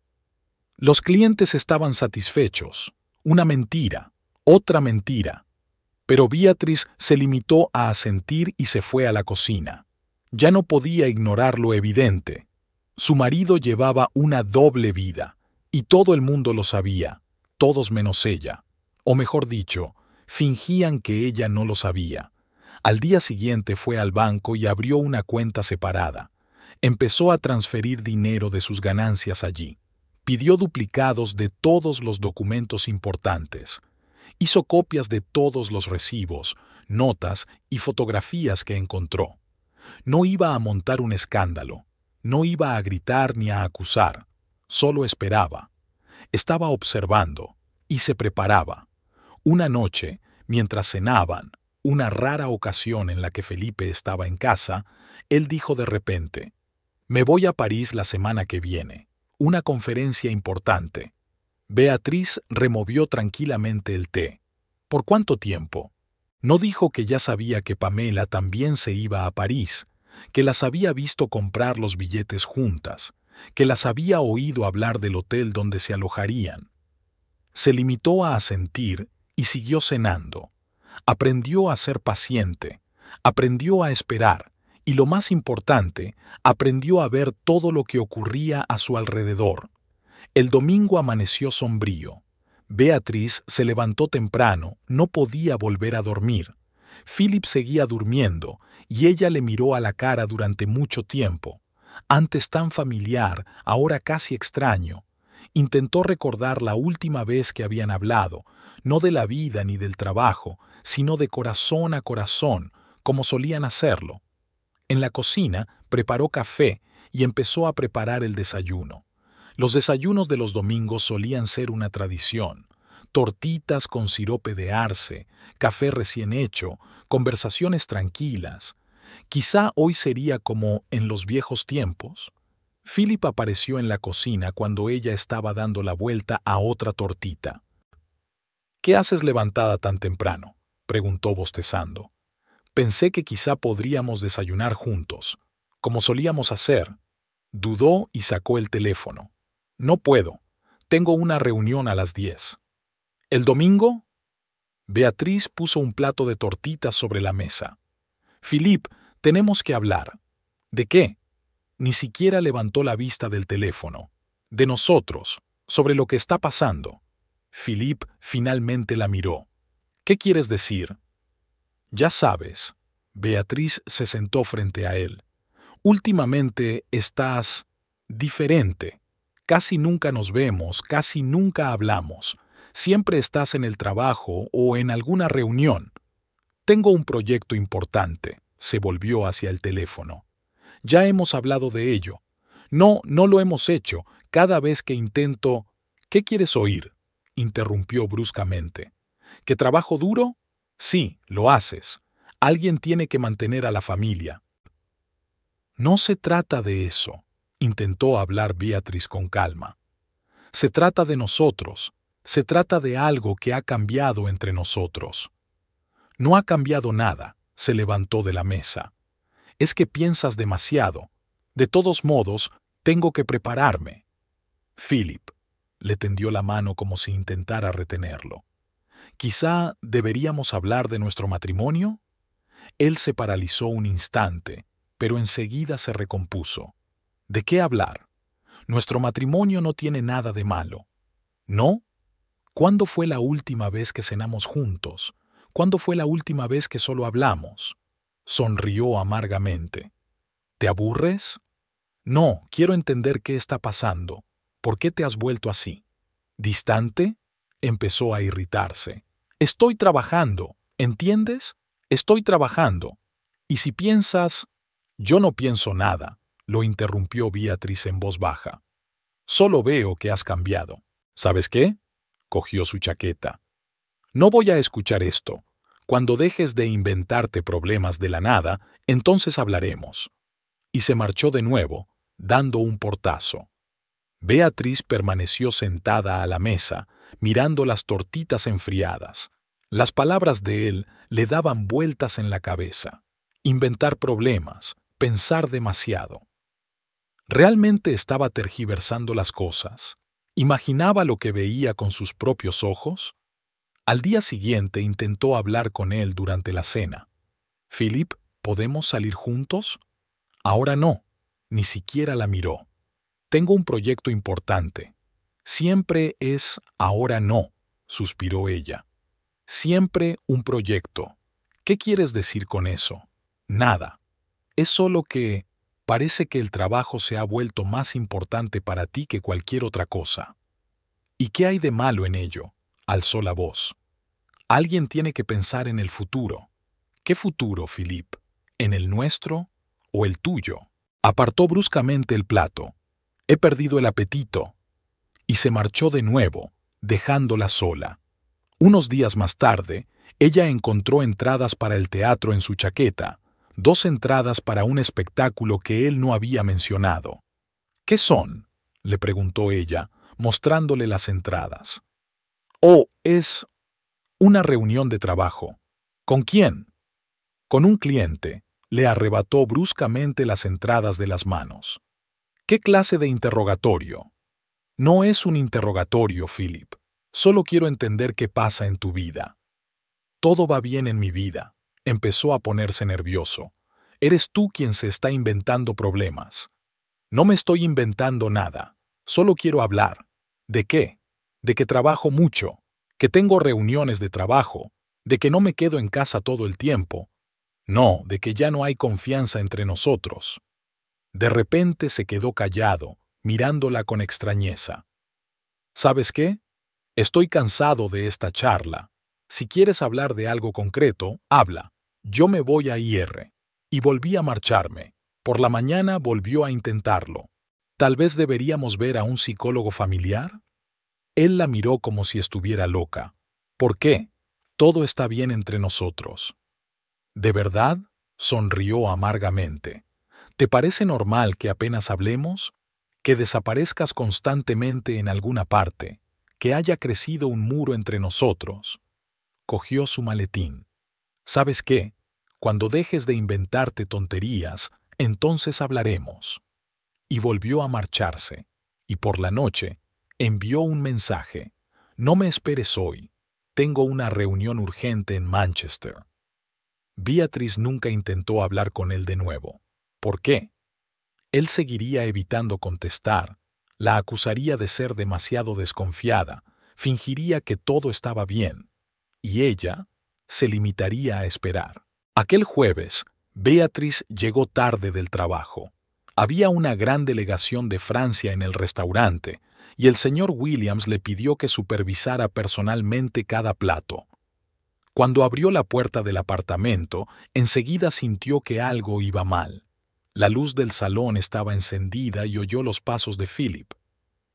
Los clientes estaban satisfechos. Una mentira, otra mentira. Pero Beatriz se limitó a asentir y se fue a la cocina. Ya no podía ignorar lo evidente. Su marido llevaba una doble vida, y todo el mundo lo sabía, todos menos ella. O mejor dicho, fingían que ella no lo sabía. Al día siguiente fue al banco y abrió una cuenta separada. Empezó a transferir dinero de sus ganancias allí. Pidió duplicados de todos los documentos importantes. Hizo copias de todos los recibos, notas y fotografías que encontró. No iba a montar un escándalo. No iba a gritar ni a acusar. Solo esperaba. Estaba observando y se preparaba. Una noche, mientras cenaban, una rara ocasión en la que Felipe estaba en casa, él dijo de repente: «Me voy a París la semana que viene. Una conferencia importante». Beatriz removió tranquilamente el té. ¿Por cuánto tiempo? No dijo que ya sabía que Pamela también se iba a París, que las había visto comprar los billetes juntas, que las había oído hablar del hotel donde se alojarían. Se limitó a asentir y siguió cenando. Aprendió a ser paciente, aprendió a esperar y, lo más importante, aprendió a ver todo lo que ocurría a su alrededor. El domingo amaneció sombrío. Beatriz se levantó temprano, no podía volver a dormir. Philip seguía durmiendo y ella le miró a la cara durante mucho tiempo. Antes tan familiar, ahora casi extraño. Intentó recordar la última vez que habían hablado, no de la vida ni del trabajo, sino de corazón a corazón, como solían hacerlo. En la cocina preparó café y empezó a preparar el desayuno. Los desayunos de los domingos solían ser una tradición. Tortitas con sirope de arce, café recién hecho, conversaciones tranquilas. Quizá hoy sería como en los viejos tiempos. Philip apareció en la cocina cuando ella estaba dando la vuelta a otra tortita. «¿Qué haces levantada tan temprano?», preguntó bostezando. «Pensé que quizá podríamos desayunar juntos, como solíamos hacer». Dudó y sacó el teléfono. «No puedo. Tengo una reunión a las 10. ¿El domingo?» Beatriz puso un plato de tortitas sobre la mesa. «Philip, tenemos que hablar». «¿De qué?» Ni siquiera levantó la vista del teléfono. «De nosotros, sobre lo que está pasando». Philip finalmente la miró. «¿Qué quieres decir?» «Ya sabes». Beatriz se sentó frente a él. «Últimamente estás diferente. Casi nunca nos vemos, casi nunca hablamos. Siempre estás en el trabajo o en alguna reunión». «Tengo un proyecto importante», se volvió hacia el teléfono. «Ya hemos hablado de ello». «No, no lo hemos hecho. Cada vez que intento...» «¿Qué quieres oír?», interrumpió bruscamente. ¿Que trabajo duro? Sí, lo haces. Alguien tiene que mantener a la familia. No se trata de eso, intentó hablar Beatriz con calma. Se trata de nosotros. Se trata de algo que ha cambiado entre nosotros. No ha cambiado nada, se levantó de la mesa. Es que piensas demasiado. De todos modos, tengo que prepararme. Philip le tendió la mano como si intentara retenerlo. ¿Quizá deberíamos hablar de nuestro matrimonio? Él se paralizó un instante, pero enseguida se recompuso. ¿De qué hablar? Nuestro matrimonio no tiene nada de malo. ¿No? ¿Cuándo fue la última vez que cenamos juntos? ¿Cuándo fue la última vez que solo hablamos? Sonrió amargamente. ¿Te aburres? No, quiero entender qué está pasando. ¿Por qué te has vuelto así? ¿Distante? Empezó a irritarse. Estoy trabajando, ¿entiendes? Estoy trabajando. Y si piensas... Yo no pienso nada, lo interrumpió Beatriz en voz baja. Solo veo que has cambiado. ¿Sabes qué? Cogió su chaqueta. No voy a escuchar esto. Cuando dejes de inventarte problemas de la nada, entonces hablaremos. Y se marchó de nuevo, dando un portazo. Beatriz permaneció sentada a la mesa, mirando las tortitas enfriadas. Las palabras de él le daban vueltas en la cabeza. Inventar problemas, pensar demasiado. ¿Realmente estaba tergiversando las cosas? ¿Imaginaba lo que veía con sus propios ojos? Al día siguiente intentó hablar con él durante la cena. «Philip, ¿podemos salir juntos?» Ahora no. Ni siquiera la miró. Tengo un proyecto importante. Siempre es ahora no, suspiró ella. Siempre un proyecto. ¿Qué quieres decir con eso? Nada. Es solo que parece que el trabajo se ha vuelto más importante para ti que cualquier otra cosa. ¿Y qué hay de malo en ello? Alzó la voz. Alguien tiene que pensar en el futuro. ¿Qué futuro, Philip? ¿En el nuestro o el tuyo? Apartó bruscamente el plato. He perdido el apetito. Y se marchó de nuevo, dejándola sola. Unos días más tarde, ella encontró entradas para el teatro en su chaqueta, 2 entradas para un espectáculo que él no había mencionado. ¿Qué son?, le preguntó ella, mostrándole las entradas. Oh, es una reunión de trabajo. ¿Con quién? Con un cliente. Le arrebató bruscamente las entradas de las manos. ¿Qué clase de interrogatorio? No es un interrogatorio, Philip. Solo quiero entender qué pasa en tu vida. Todo va bien en mi vida. Empezó a ponerse nervioso. Eres tú quien se está inventando problemas. No me estoy inventando nada. Solo quiero hablar. ¿De qué? De que trabajo mucho, que tengo reuniones de trabajo, de que no me quedo en casa todo el tiempo. No, de que ya no hay confianza entre nosotros. De repente se quedó callado, mirándola con extrañeza. ¿Sabes qué? Estoy cansado de esta charla. Si quieres hablar de algo concreto, habla. Yo me voy a ir. Y volví a marcharme. Por la mañana volvió a intentarlo. ¿Tal vez deberíamos ver a un psicólogo familiar? Él la miró como si estuviera loca. ¿Por qué? Todo está bien entre nosotros. ¿De verdad? Sonrió amargamente. ¿Te parece normal que apenas hablemos? ¿Que desaparezcas constantemente en alguna parte? ¿Que haya crecido un muro entre nosotros? Cogió su maletín. ¿Sabes qué? Cuando dejes de inventarte tonterías, entonces hablaremos. Y volvió a marcharse. Y por la noche, envió un mensaje. No me esperes hoy. Tengo una reunión urgente en Manchester. Beatriz nunca intentó hablar con él de nuevo. ¿Por qué? Él seguiría evitando contestar, la acusaría de ser demasiado desconfiada, fingiría que todo estaba bien, y ella se limitaría a esperar. Aquel jueves, Beatriz llegó tarde del trabajo. Había una gran delegación de Francia en el restaurante, y el señor Williams le pidió que supervisara personalmente cada plato. Cuando abrió la puerta del apartamento, enseguida sintió que algo iba mal. La luz del salón estaba encendida y oyó los pasos de Philip.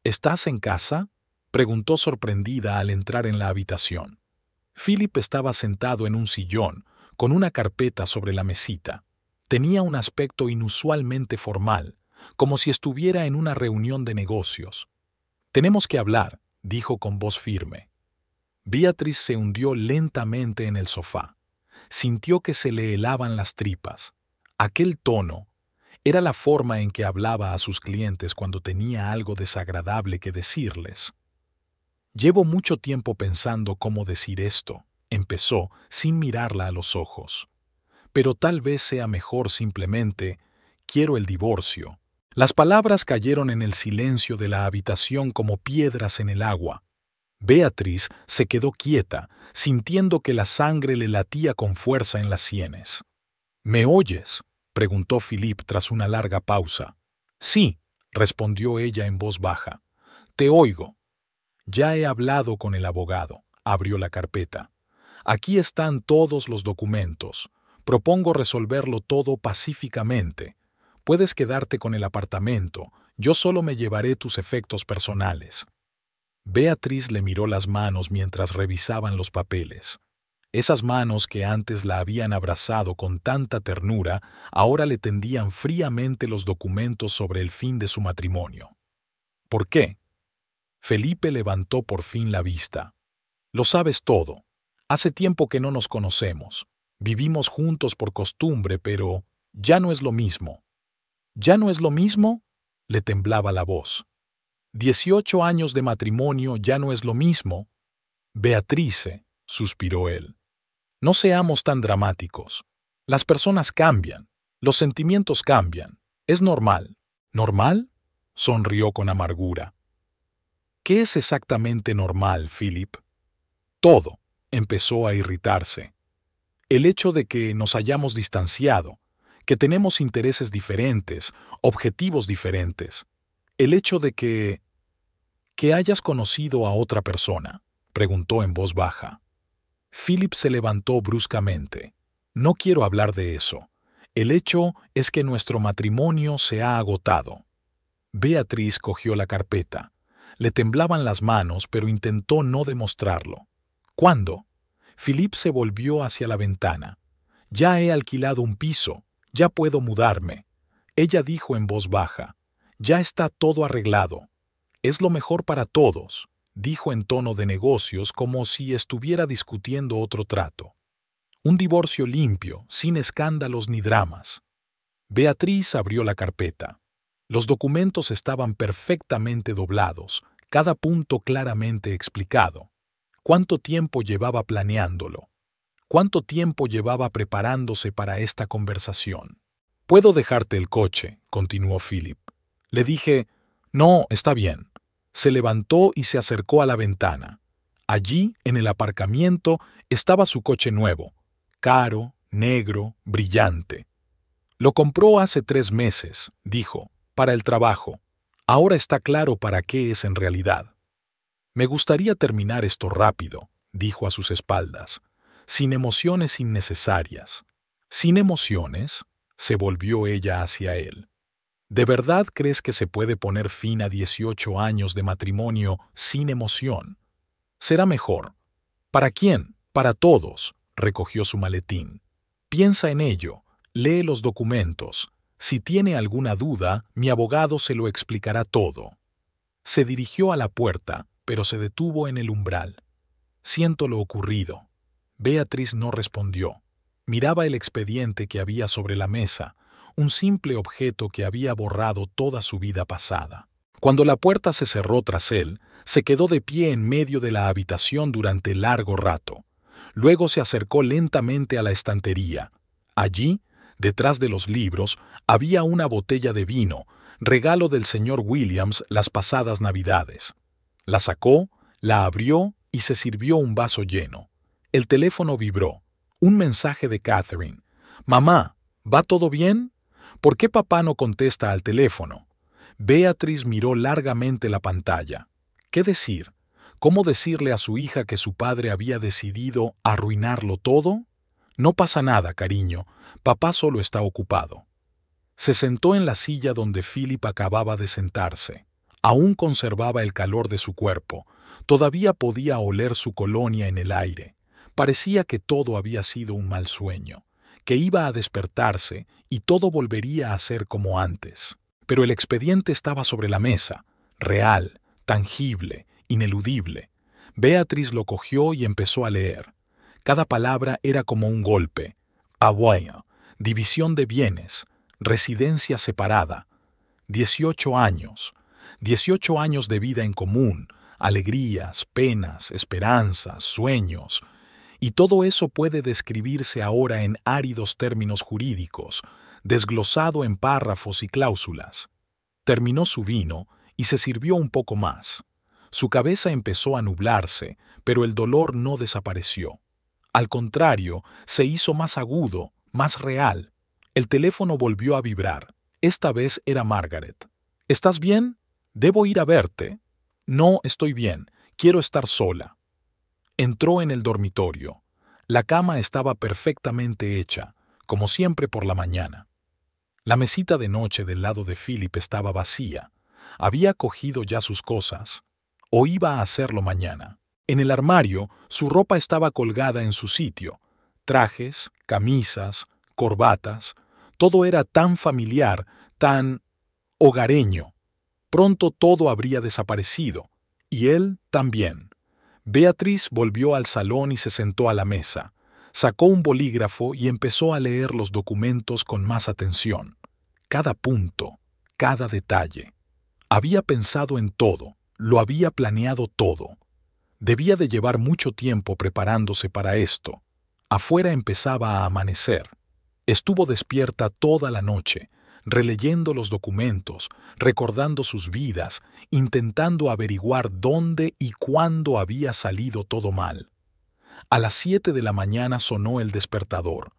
«¿Estás en casa?», preguntó sorprendida al entrar en la habitación. Philip estaba sentado en un sillón, con una carpeta sobre la mesita. Tenía un aspecto inusualmente formal, como si estuviera en una reunión de negocios. «Tenemos que hablar», dijo con voz firme. Beatriz se hundió lentamente en el sofá. Sintió que se le helaban las tripas. Aquel tono era la forma en que hablaba a sus clientes cuando tenía algo desagradable que decirles. «Llevo mucho tiempo pensando cómo decir esto», empezó, sin mirarla a los ojos. «Pero tal vez sea mejor simplemente, quiero el divorcio». Las palabras cayeron en el silencio de la habitación como piedras en el agua. Beatriz se quedó quieta, sintiendo que la sangre le latía con fuerza en las sienes. «¿Me oyes?», preguntó Philip tras una larga pausa. «Sí», respondió ella en voz baja. «Te oigo». «Ya he hablado con el abogado», abrió la carpeta. «Aquí están todos los documentos. Propongo resolverlo todo pacíficamente. Puedes quedarte con el apartamento, yo solo me llevaré tus efectos personales». Beatriz le miró las manos mientras revisaban los papeles. Esas manos que antes la habían abrazado con tanta ternura, ahora le tendían fríamente los documentos sobre el fin de su matrimonio. «¿Por qué?». Felipe levantó por fin la vista. «Lo sabes todo. Hace tiempo que no nos conocemos. Vivimos juntos por costumbre, pero ya no es lo mismo». «¿Ya no es lo mismo?», le temblaba la voz. 18 años de matrimonio ya no es lo mismo. «Beatrice», suspiró él. «No seamos tan dramáticos. Las personas cambian, los sentimientos cambian. Es normal». «¿Normal?», sonrió con amargura. «¿Qué es exactamente normal, Philip?». «Todo», empezó a irritarse. «El hecho de que nos hayamos distanciado, que tenemos intereses diferentes, objetivos diferentes. El hecho de que hayas conocido a otra persona», preguntó en voz baja. Philip se levantó bruscamente. «No quiero hablar de eso. El hecho es que nuestro matrimonio se ha agotado». Beatriz cogió la carpeta. Le temblaban las manos, pero intentó no demostrarlo. «¿Cuándo?». Philip se volvió hacia la ventana. «Ya he alquilado un piso. Ya puedo mudarme». Ella dijo en voz baja. «Ya está todo arreglado. Es lo mejor para todos», dijo en tono de negocios como si estuviera discutiendo otro trato. «Un divorcio limpio, sin escándalos ni dramas». Beatriz abrió la carpeta. Los documentos estaban perfectamente doblados, cada punto claramente explicado. ¿Cuánto tiempo llevaba planeándolo? ¿Cuánto tiempo llevaba preparándose para esta conversación? «Puedo dejarte el coche», continuó Philip. Le dije, «No, está bien». Se levantó y se acercó a la ventana. Allí, en el aparcamiento, estaba su coche nuevo, caro, negro, brillante. «Lo compró hace 3 meses», dijo, «para el trabajo. Ahora está claro para qué es en realidad». «Me gustaría terminar esto rápido», dijo a sus espaldas, «sin emociones innecesarias». «¿Sin emociones?», se volvió ella hacia él. ¿De verdad crees que se puede poner fin a 18 años de matrimonio sin emoción? Será mejor. ¿Para quién? Para todos. Recogió su maletín. Piensa en ello. Lee los documentos. Si tiene alguna duda, mi abogado se lo explicará todo. Se dirigió a la puerta, pero se detuvo en el umbral. «Siento lo ocurrido». Beatriz no respondió. Miraba el expediente que había sobre la mesa, un simple objeto que había borrado toda su vida pasada. Cuando la puerta se cerró tras él, se quedó de pie en medio de la habitación durante largo rato. Luego se acercó lentamente a la estantería. Allí, detrás de los libros, había una botella de vino, regalo del señor Williams las pasadas Navidades. La sacó, la abrió y se sirvió un vaso lleno. El teléfono vibró. Un mensaje de Catherine. «Mamá, ¿va todo bien? ¿Por qué papá no contesta al teléfono?». Beatriz miró largamente la pantalla. ¿Qué decir? ¿Cómo decirle a su hija que su padre había decidido arruinarlo todo? «No pasa nada, cariño. Papá solo está ocupado». Se sentó en la silla donde Philip acababa de sentarse. Aún conservaba el calor de su cuerpo. Todavía podía oler su colonia en el aire. Parecía que todo había sido un mal sueño, que iba a despertarse y todo volvería a ser como antes. Pero el expediente estaba sobre la mesa, real, tangible, ineludible. Beatriz lo cogió y empezó a leer. Cada palabra era como un golpe. Abuela, división de bienes, residencia separada. 18 años. 18 años de vida en común, alegrías, penas, esperanzas, sueños. Y todo eso puede describirse ahora en áridos términos jurídicos, desglosado en párrafos y cláusulas. Terminó su vino y se sirvió un poco más. Su cabeza empezó a nublarse, pero el dolor no desapareció. Al contrario, se hizo más agudo, más real. El teléfono volvió a vibrar. Esta vez era Margaret. ¿Estás bien? ¿Debo ir a verte? No, estoy bien. Quiero estar sola. Entró en el dormitorio. La cama estaba perfectamente hecha, como siempre por la mañana. La mesita de noche del lado de Philip estaba vacía. Había cogido ya sus cosas, o iba a hacerlo mañana. En el armario, su ropa estaba colgada en su sitio. Trajes, camisas, corbatas, todo era tan familiar, tan hogareño. Pronto todo habría desaparecido, y él también. Beatriz volvió al salón y se sentó a la mesa. Sacó un bolígrafo y empezó a leer los documentos con más atención. Cada punto, cada detalle. Había pensado en todo, lo había planeado todo. Debía de llevar mucho tiempo preparándose para esto. Afuera empezaba a amanecer. Estuvo despierta toda la noche, releyendo los documentos, recordando sus vidas, intentando averiguar dónde y cuándo había salido todo mal. A las 7 de la mañana sonó el despertador.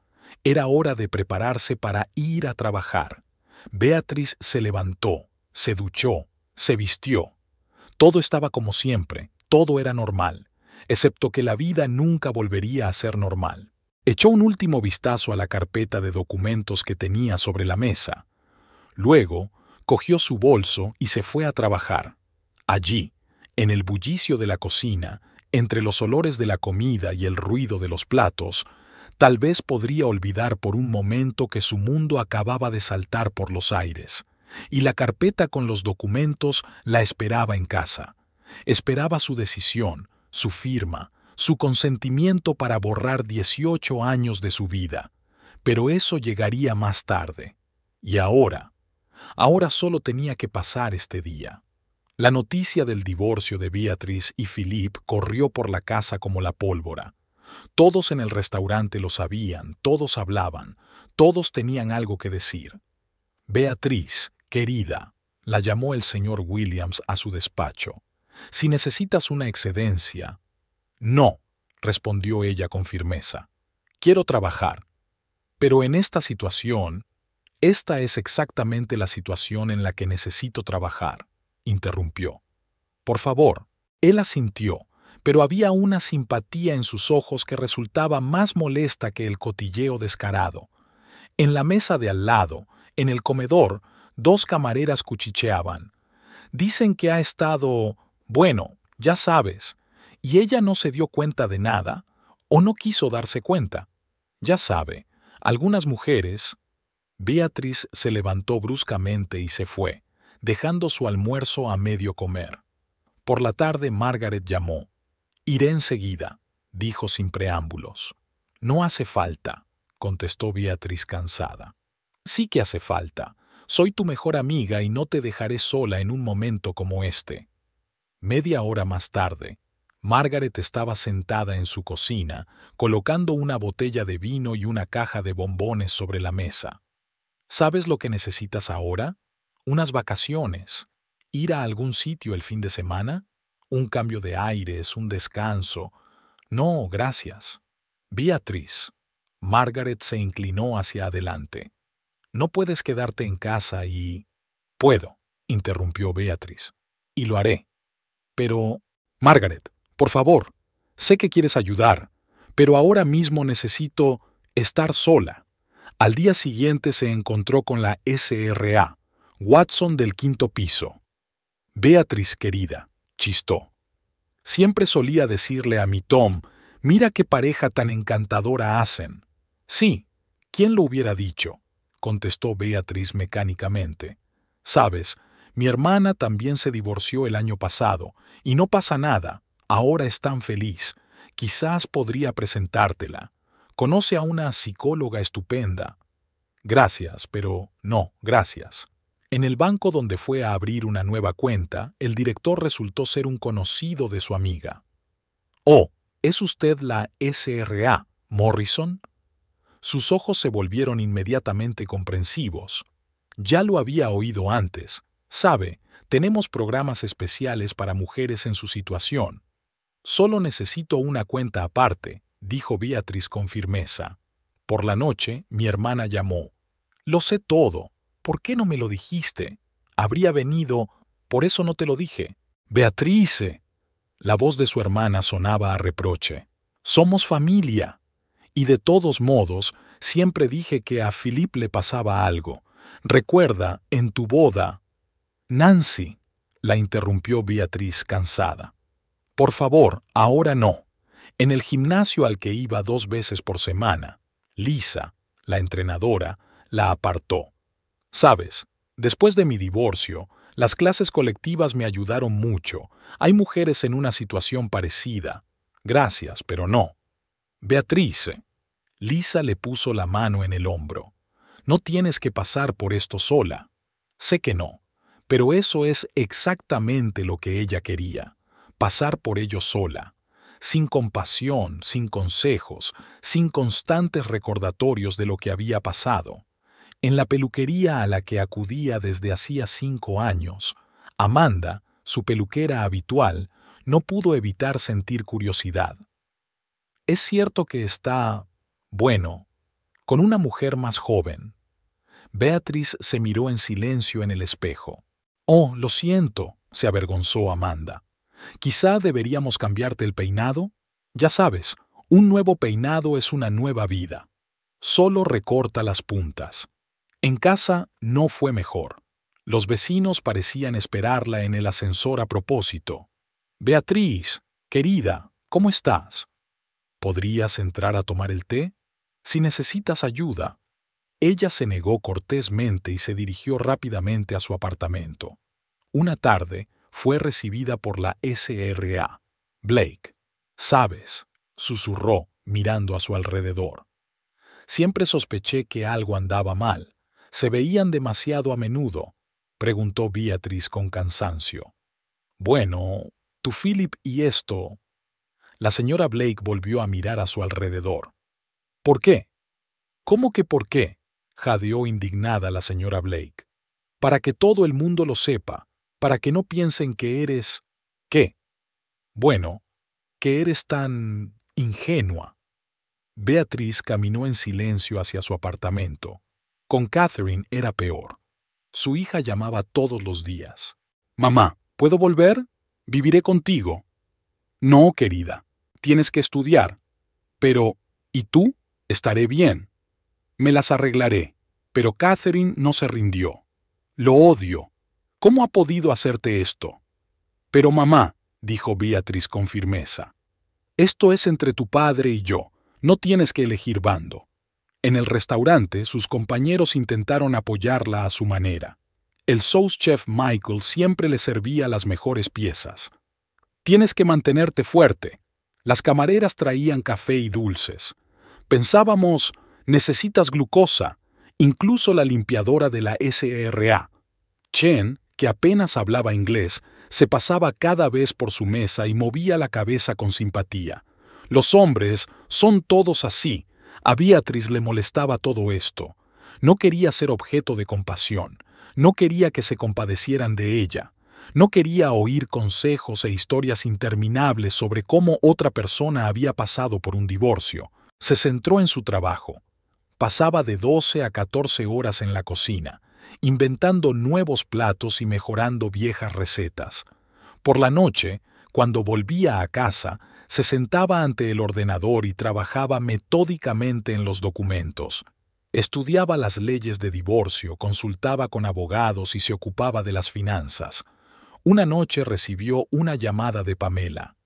Era hora de prepararse para ir a trabajar. Beatriz se levantó, se duchó, se vistió. Todo estaba como siempre, todo era normal, excepto que la vida nunca volvería a ser normal. Echó un último vistazo a la carpeta de documentos que tenía sobre la mesa. Luego, cogió su bolso y se fue a trabajar. Allí, en el bullicio de la cocina, entre los olores de la comida y el ruido de los platos, tal vez podría olvidar por un momento que su mundo acababa de saltar por los aires, y la carpeta con los documentos la esperaba en casa. Esperaba su decisión, su firma, su consentimiento para borrar 18 años de su vida. Pero eso llegaría más tarde. Y ahora solo tenía que pasar este día. La noticia del divorcio de Beatriz y Philip corrió por la casa como la pólvora. Todos en el restaurante lo sabían, todos hablaban, todos tenían algo que decir. Beatriz, querida, la llamó el señor Williams a su despacho. Si necesitas una excedencia. No, respondió ella con firmeza. Quiero trabajar. Pero en esta situación, esta es exactamente la situación en la que necesito trabajar, interrumpió. Por favor. Él asintió, pero había una simpatía en sus ojos que resultaba más molesta que el cotilleo descarado. En la mesa de al lado, en el comedor, 2 camareras cuchicheaban. Dicen que ha estado, bueno, ya sabes, y ella no se dio cuenta de nada, o no quiso darse cuenta. Ya sabe, algunas mujeres. Beatriz se levantó bruscamente y se fue, dejando su almuerzo a medio comer. Por la tarde Margaret llamó. «Iré enseguida», dijo sin preámbulos. «No hace falta», contestó Beatriz cansada. «Sí que hace falta. Soy tu mejor amiga y no te dejaré sola en un momento como este». Media hora más tarde, Margaret estaba sentada en su cocina, colocando una botella de vino y una caja de bombones sobre la mesa. ¿Sabes lo que necesitas ahora? Unas vacaciones. ¿Ir a algún sitio el fin de semana? ¿Un cambio de aires, un descanso? No, gracias. Beatriz. Margaret se inclinó hacia adelante. No puedes quedarte en casa y... Puedo, interrumpió Beatriz. Y lo haré. Pero... Margaret, por favor, sé que quieres ayudar, pero ahora mismo necesito estar sola. Al día siguiente se encontró con la SRA, Watson del 5º piso. Beatriz querida, chistó. Siempre solía decirle a mi Tom, Mira qué pareja tan encantadora hacen. Sí, ¿quién lo hubiera dicho?, contestó Beatriz mecánicamente. Sabes, mi hermana también se divorció el año pasado, y no pasa nada, ahora es tan feliz. Quizás podría presentártela. Conoce a una psicóloga estupenda. Gracias, pero no, gracias. En el banco donde fue a abrir una nueva cuenta, el director resultó ser un conocido de su amiga. Oh, ¿es usted la SRA, Morrison? Sus ojos se volvieron inmediatamente comprensivos. Ya lo había oído antes. Sabe, tenemos programas especiales para mujeres en su situación. Solo necesito una cuenta aparte, dijo Beatriz con firmeza. Por la noche, mi hermana llamó. Lo sé todo. ¿Por qué no me lo dijiste? Habría venido, por eso no te lo dije. Beatrice. La voz de su hermana sonaba a reproche. Somos familia. Y de todos modos, siempre dije que a Philip le pasaba algo. Recuerda, en tu boda. Nancy, la interrumpió Beatriz cansada. Por favor, ahora no. En el gimnasio al que iba 2 veces por semana, Lisa, la entrenadora, la apartó. Sabes, después de mi divorcio, las clases colectivas me ayudaron mucho. Hay mujeres en una situación parecida. Gracias, pero no. Beatrice. Lisa le puso la mano en el hombro. No tienes que pasar por esto sola. Sé que no, pero eso es exactamente lo que ella quería. Pasar por ello sola. Sin compasión, sin consejos, sin constantes recordatorios de lo que había pasado. En la peluquería a la que acudía desde hacía 5 años, Amanda, su peluquera habitual, no pudo evitar sentir curiosidad. Es cierto que está, bueno, con una mujer más joven. Beatriz se miró en silencio en el espejo. Oh, lo siento, se avergonzó Amanda. Quizá deberíamos cambiarte el peinado. Ya sabes, un nuevo peinado es una nueva vida. Solo recorta las puntas. En casa no fue mejor. Los vecinos parecían esperarla en el ascensor a propósito. Beatriz, querida, ¿cómo estás? ¿Podrías entrar a tomar el té? Si necesitas ayuda. Ella se negó cortésmente y se dirigió rápidamente a su apartamento. Una tarde fue recibida por la SRA. Blake, ¿sabes?, susurró, mirando a su alrededor. Siempre sospeché que algo andaba mal. ¿Se veían demasiado a menudo?, preguntó Beatriz con cansancio. Bueno, tu Philip y esto. La señora Blake volvió a mirar a su alrededor. ¿Por qué? ¿Cómo que por qué?, jadeó indignada la señora Blake. Para que todo el mundo lo sepa, para que no piensen que eres... ¿Qué? Bueno, que eres tan ingenua. Beatriz caminó en silencio hacia su apartamento. Con Catherine era peor. Su hija llamaba todos los días. Mamá, ¿puedo volver? Viviré contigo. No, querida, tienes que estudiar. Pero, ¿y tú? Estaré bien. Me las arreglaré. Pero Catherine no se rindió. Lo odio. ¿Cómo ha podido hacerte esto? Pero mamá, dijo Beatriz con firmeza, esto es entre tu padre y yo. No tienes que elegir bando. En el restaurante, sus compañeros intentaron apoyarla a su manera. El sous chef Michael siempre le servía las mejores piezas. Tienes que mantenerte fuerte. Las camareras traían café y dulces. Pensábamos, necesitas glucosa. Incluso la limpiadora de la SRA. Chen, que apenas hablaba inglés, se pasaba cada vez por su mesa y movía la cabeza con simpatía. Los hombres son todos así. A Beatriz le molestaba todo esto. No quería ser objeto de compasión. No quería que se compadecieran de ella. No quería oír consejos e historias interminables sobre cómo otra persona había pasado por un divorcio. Se centró en su trabajo. Pasaba de 12 a 14 horas en la cocina, inventando nuevos platos y mejorando viejas recetas. Por la noche, cuando volvía a casa, se sentaba ante el ordenador y trabajaba metódicamente en los documentos. Estudiaba las leyes de divorcio, consultaba con abogados y se ocupaba de las finanzas. Una noche recibió una llamada de Pamela.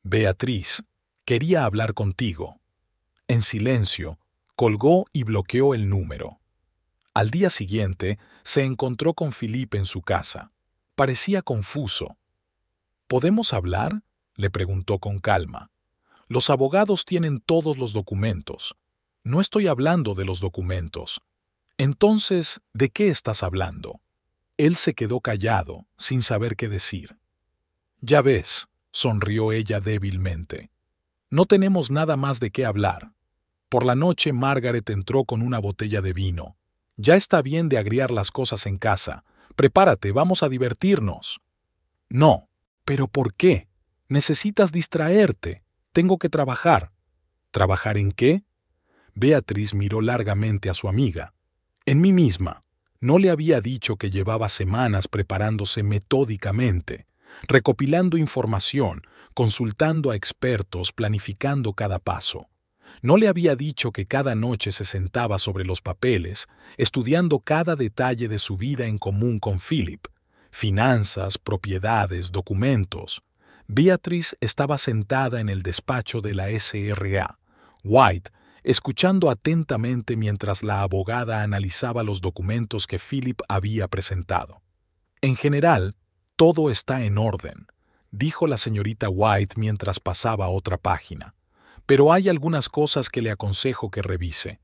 Beatriz, Quería hablar contigo. En silencio, colgó y bloqueó el número. Al día siguiente, se encontró con Philippe en su casa. Parecía confuso. ¿Podemos hablar?, le preguntó con calma. Los abogados tienen todos los documentos. No estoy hablando de los documentos. Entonces, ¿de qué estás hablando? Él se quedó callado, sin saber qué decir. Ya ves, sonrió ella débilmente. No tenemos nada más de qué hablar. Por la noche Margaret entró con una botella de vino. Ya está bien de agriar las cosas en casa. Prepárate, vamos a divertirnos. No. ¿Pero por qué? Necesitas distraerte. Tengo que trabajar. ¿Trabajar en qué? Beatriz miró largamente a su amiga. En mí misma. No le había dicho que llevaba semanas preparándose metódicamente, recopilando información, consultando a expertos, planificando cada paso. No le había dicho que cada noche se sentaba sobre los papeles, estudiando cada detalle de su vida en común con Philip. Finanzas, propiedades, documentos. Beatriz estaba sentada en el despacho de la SRA. White, escuchando atentamente mientras la abogada analizaba los documentos que Philip había presentado. En general, todo está en orden, dijo la señorita White mientras pasaba a otra página. Pero hay algunas cosas que le aconsejo que revise.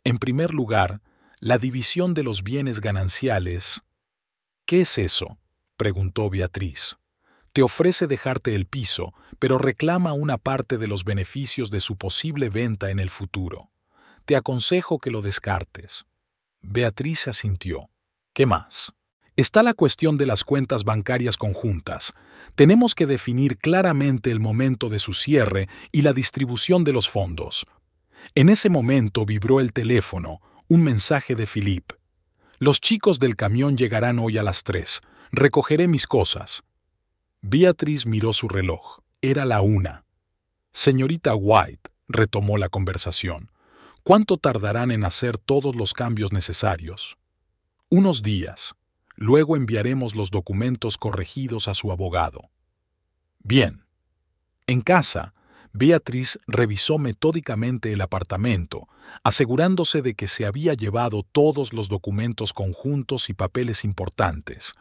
En primer lugar, la división de los bienes gananciales. ¿Qué es eso?, preguntó Beatriz. Te ofrece dejarte el piso, pero reclama una parte de los beneficios de su posible venta en el futuro. Te aconsejo que lo descartes. Beatriz asintió. ¿Qué más? Está la cuestión de las cuentas bancarias conjuntas. Tenemos que definir claramente el momento de su cierre y la distribución de los fondos. En ese momento vibró el teléfono, un mensaje de Philippe. Los chicos del camión llegarán hoy a las 3. Recogeré mis cosas. Beatriz miró su reloj. Era la 1. Señorita White, retomó la conversación, ¿cuánto tardarán en hacer todos los cambios necesarios? Unos días. Luego enviaremos los documentos corregidos a su abogado. Bien. En casa, Beatriz revisó metódicamente el apartamento, asegurándose de que se había llevado todos los documentos conjuntos y papeles importantes.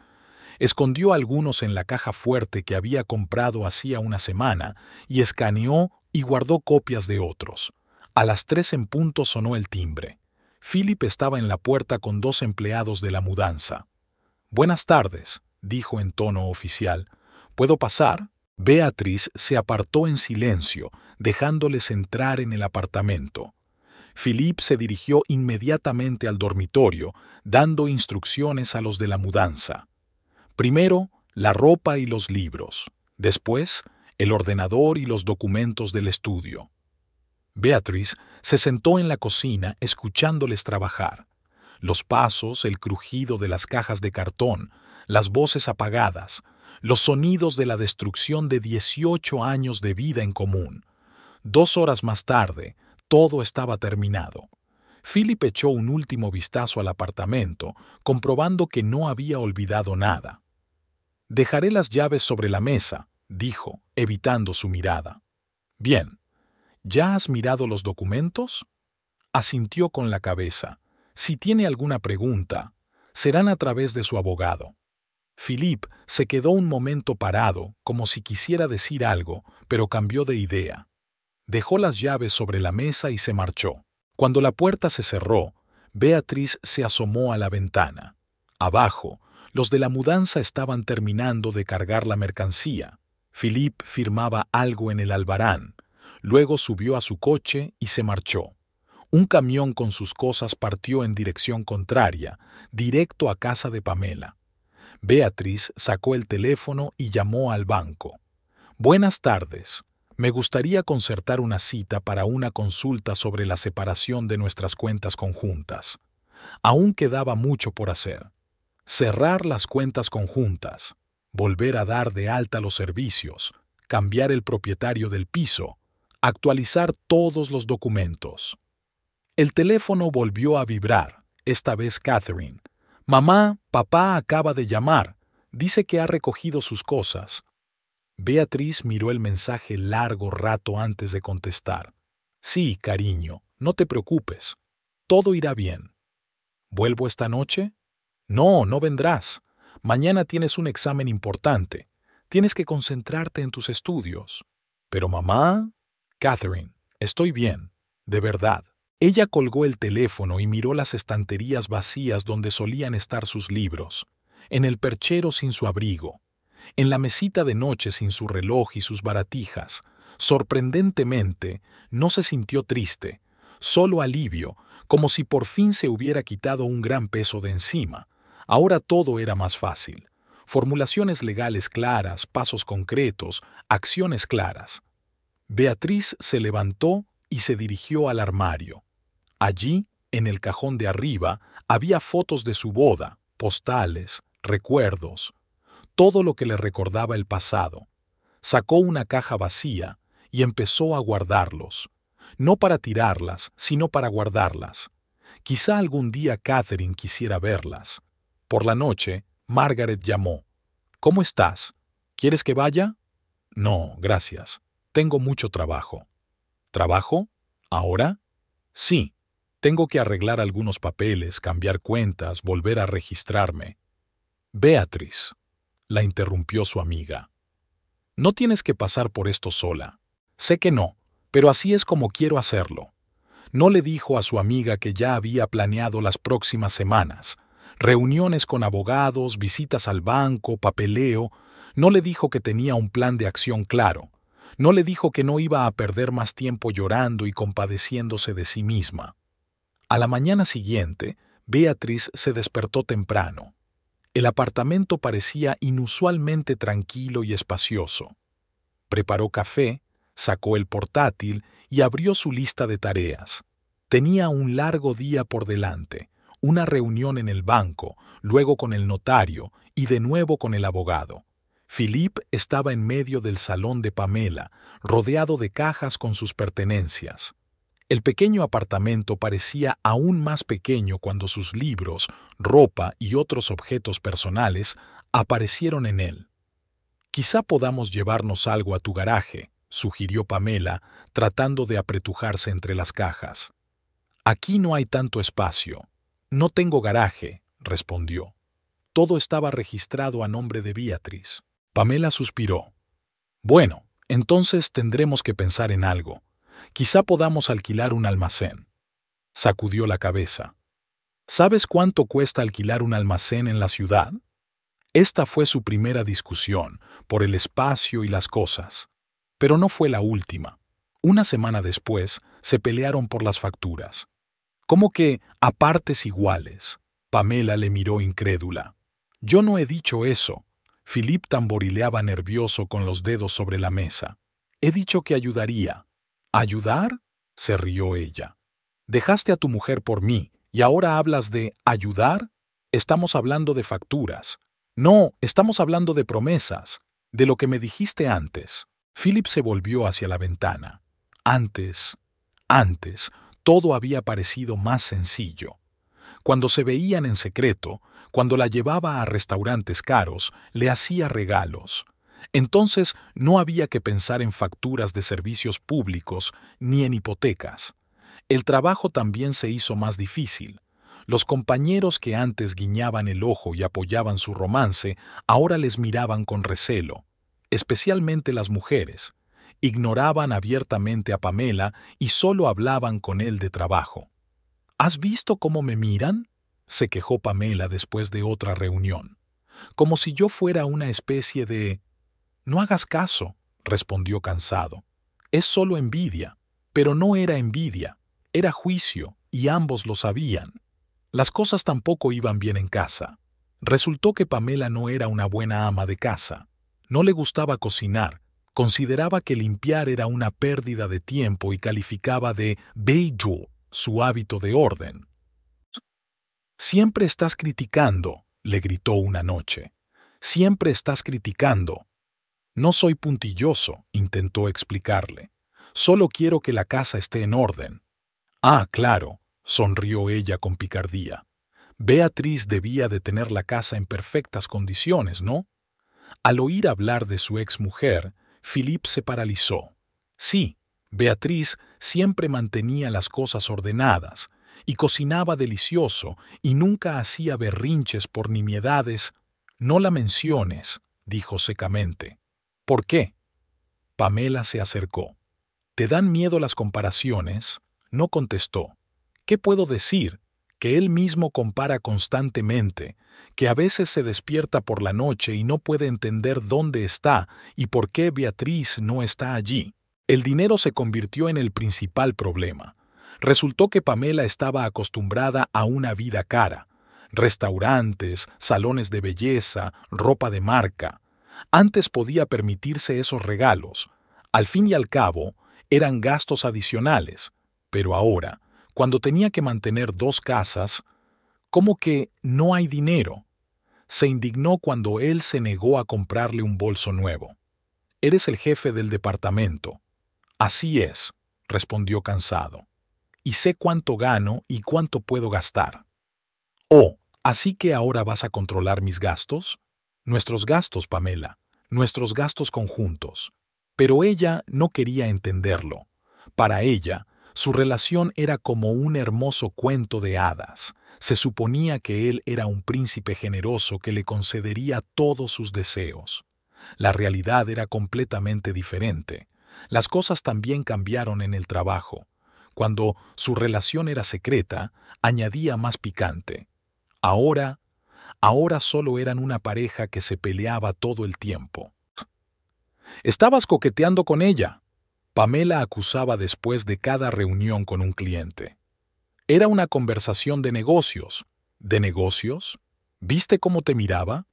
Escondió algunos en la caja fuerte que había comprado hacía una semana y escaneó y guardó copias de otros. A las 3 en punto sonó el timbre. Philip estaba en la puerta con 2 empleados de la mudanza. «Buenas tardes», dijo en tono oficial. «¿Puedo pasar?» Beatriz se apartó en silencio, dejándoles entrar en el apartamento. Philip se dirigió inmediatamente al dormitorio, dando instrucciones a los de la mudanza. Primero, la ropa y los libros. Después, el ordenador y los documentos del estudio. Beatriz se sentó en la cocina escuchándoles trabajar. Los pasos, el crujido de las cajas de cartón, las voces apagadas, los sonidos de la destrucción de 18 años de vida en común. 2 horas más tarde, todo estaba terminado. Philip echó un último vistazo al apartamento, comprobando que no había olvidado nada. «Dejaré las llaves sobre la mesa», dijo, evitando su mirada. «Bien. ¿Ya has mirado los documentos?» Asintió con la cabeza. Si tiene alguna pregunta, serán a través de su abogado. Philip se quedó un momento parado, como si quisiera decir algo, pero cambió de idea. Dejó las llaves sobre la mesa y se marchó. Cuando la puerta se cerró, Beatriz se asomó a la ventana. Abajo, los de la mudanza estaban terminando de cargar la mercancía. Philip firmaba algo en el albarán. Luego subió a su coche y se marchó. Un camión con sus cosas partió en dirección contraria, directo a casa de Pamela. Beatriz sacó el teléfono y llamó al banco. «Buenas tardes. Me gustaría concertar una cita para una consulta sobre la separación de nuestras cuentas conjuntas. Aún quedaba mucho por hacer. Cerrar las cuentas conjuntas, volver a dar de alta los servicios, cambiar el propietario del piso, actualizar todos los documentos». El teléfono volvió a vibrar, esta vez Catherine. «Mamá, papá acaba de llamar. Dice que ha recogido sus cosas». Beatriz miró el mensaje largo rato antes de contestar. Sí, cariño, no te preocupes. Todo irá bien. ¿Vuelvo esta noche? No, no vendrás. Mañana tienes un examen importante. Tienes que concentrarte en tus estudios. Pero mamá... Catherine, estoy bien. De verdad. Ella colgó el teléfono y miró las estanterías vacías donde solían estar sus libros, en el perchero sin su abrigo, en la mesita de noche sin su reloj y sus baratijas. Sorprendentemente, no se sintió triste, solo alivio, como si por fin se hubiera quitado un gran peso de encima. Ahora todo era más fácil. Formulaciones legales claras, pasos concretos, acciones claras. Beatriz se levantó y se dirigió al armario. Allí, en el cajón de arriba, había fotos de su boda, postales, recuerdos, todo lo que le recordaba el pasado. Sacó una caja vacía y empezó a guardarlos. No para tirarlas, sino para guardarlas. Quizá algún día Catherine quisiera verlas. Por la noche, Margaret llamó. ¿Cómo estás? ¿Quieres que vaya? No, gracias. Tengo mucho trabajo. ¿Trabajo? ¿Ahora? Sí. Tengo que arreglar algunos papeles, cambiar cuentas, volver a registrarme. Beatriz, la interrumpió su amiga. No tienes que pasar por esto sola. Sé que no, pero así es como quiero hacerlo. No le dijo a su amiga que ya había planeado las próximas semanas. Reuniones con abogados, visitas al banco, papeleo. No le dijo que tenía un plan de acción claro. No le dijo que no iba a perder más tiempo llorando y compadeciéndose de sí misma. A la mañana siguiente, Beatriz se despertó temprano. El apartamento parecía inusualmente tranquilo y espacioso. Preparó café, sacó el portátil y abrió su lista de tareas. Tenía un largo día por delante, una reunión en el banco, luego con el notario y de nuevo con el abogado. Philippe estaba en medio del salón de Pamela, rodeado de cajas con sus pertenencias. El pequeño apartamento parecía aún más pequeño cuando sus libros, ropa y otros objetos personales aparecieron en él. «Quizá podamos llevarnos algo a tu garaje», sugirió Pamela, tratando de apretujarse entre las cajas. «Aquí no hay tanto espacio». «No tengo garaje», respondió. Todo estaba registrado a nombre de Beatriz. Pamela suspiró. «Bueno, entonces tendremos que pensar en algo. Quizá podamos alquilar un almacén». Sacudió la cabeza. «¿Sabes cuánto cuesta alquilar un almacén en la ciudad?» Esta fue su primera discusión, por el espacio y las cosas. Pero no fue la última. Una semana después, se pelearon por las facturas. ¿Cómo que a partes iguales? Pamela le miró incrédula. «Yo no he dicho eso». Philippe tamborileaba nervioso con los dedos sobre la mesa. «He dicho que ayudaría». «¿Ayudar?», se rió ella. «Dejaste a tu mujer por mí, y ahora hablas de ayudar. Estamos hablando de facturas. No, estamos hablando de promesas, de lo que me dijiste antes». Philip se volvió hacia la ventana. Antes, todo había parecido más sencillo. Cuando se veían en secreto, cuando la llevaba a restaurantes caros, le hacía regalos. Entonces no había que pensar en facturas de servicios públicos ni en hipotecas. El trabajo también se hizo más difícil. Los compañeros que antes guiñaban el ojo y apoyaban su romance, ahora les miraban con recelo, especialmente las mujeres. Ignoraban abiertamente a Pamela y solo hablaban con él de trabajo. «¿Has visto cómo me miran?», se quejó Pamela después de otra reunión. «Como si yo fuera una especie de...». «No hagas caso», respondió cansado. «Es solo envidia». Pero no era envidia, era juicio, y ambos lo sabían. Las cosas tampoco iban bien en casa. Resultó que Pamela no era una buena ama de casa. No le gustaba cocinar, consideraba que limpiar era una pérdida de tiempo y calificaba de bello su hábito de orden. «Siempre estás criticando», le gritó una noche. «Siempre estás criticando». «No soy puntilloso», intentó explicarle. «Solo quiero que la casa esté en orden». «Ah, claro», sonrió ella con picardía. «Beatriz debía de tener la casa en perfectas condiciones, ¿no? Al oír hablar de su exmujer, Philippe se paralizó. Sí, Beatriz siempre mantenía las cosas ordenadas, y cocinaba delicioso, y nunca hacía berrinches por nimiedades. No la menciones, dijo secamente. ¿Por qué? Pamela se acercó. ¿Te dan miedo las comparaciones? No contestó. ¿Qué puedo decir? Que él mismo compara constantemente, que a veces se despierta por la noche y no puede entender dónde está y por qué Beatriz no está allí. El dinero se convirtió en el principal problema. Resultó que Pamela estaba acostumbrada a una vida cara. Restaurantes, salones de belleza, ropa de marca. Antes podía permitirse esos regalos. Al fin y al cabo, eran gastos adicionales. Pero ahora, cuando tenía que mantener 2 casas, ¿cómo que no hay dinero? Se indignó cuando él se negó a comprarle un bolso nuevo. Eres el jefe del departamento. Así es, respondió cansado. Y sé cuánto gano y cuánto puedo gastar. Oh, ¿así que ahora vas a controlar mis gastos? Nuestros gastos, Pamela, nuestros gastos conjuntos. Pero ella no quería entenderlo. Para ella, su relación era como un hermoso cuento de hadas. Se suponía que él era un príncipe generoso que le concedería todos sus deseos. La realidad era completamente diferente. Las cosas también cambiaron en el trabajo. Cuando su relación era secreta, añadía más picante. Ahora solo eran una pareja que se peleaba todo el tiempo. «Estabas coqueteando con ella», Pamela acusaba después de cada reunión con un cliente. Era una conversación de negocios. ¿De negocios? ¿Viste cómo te miraba?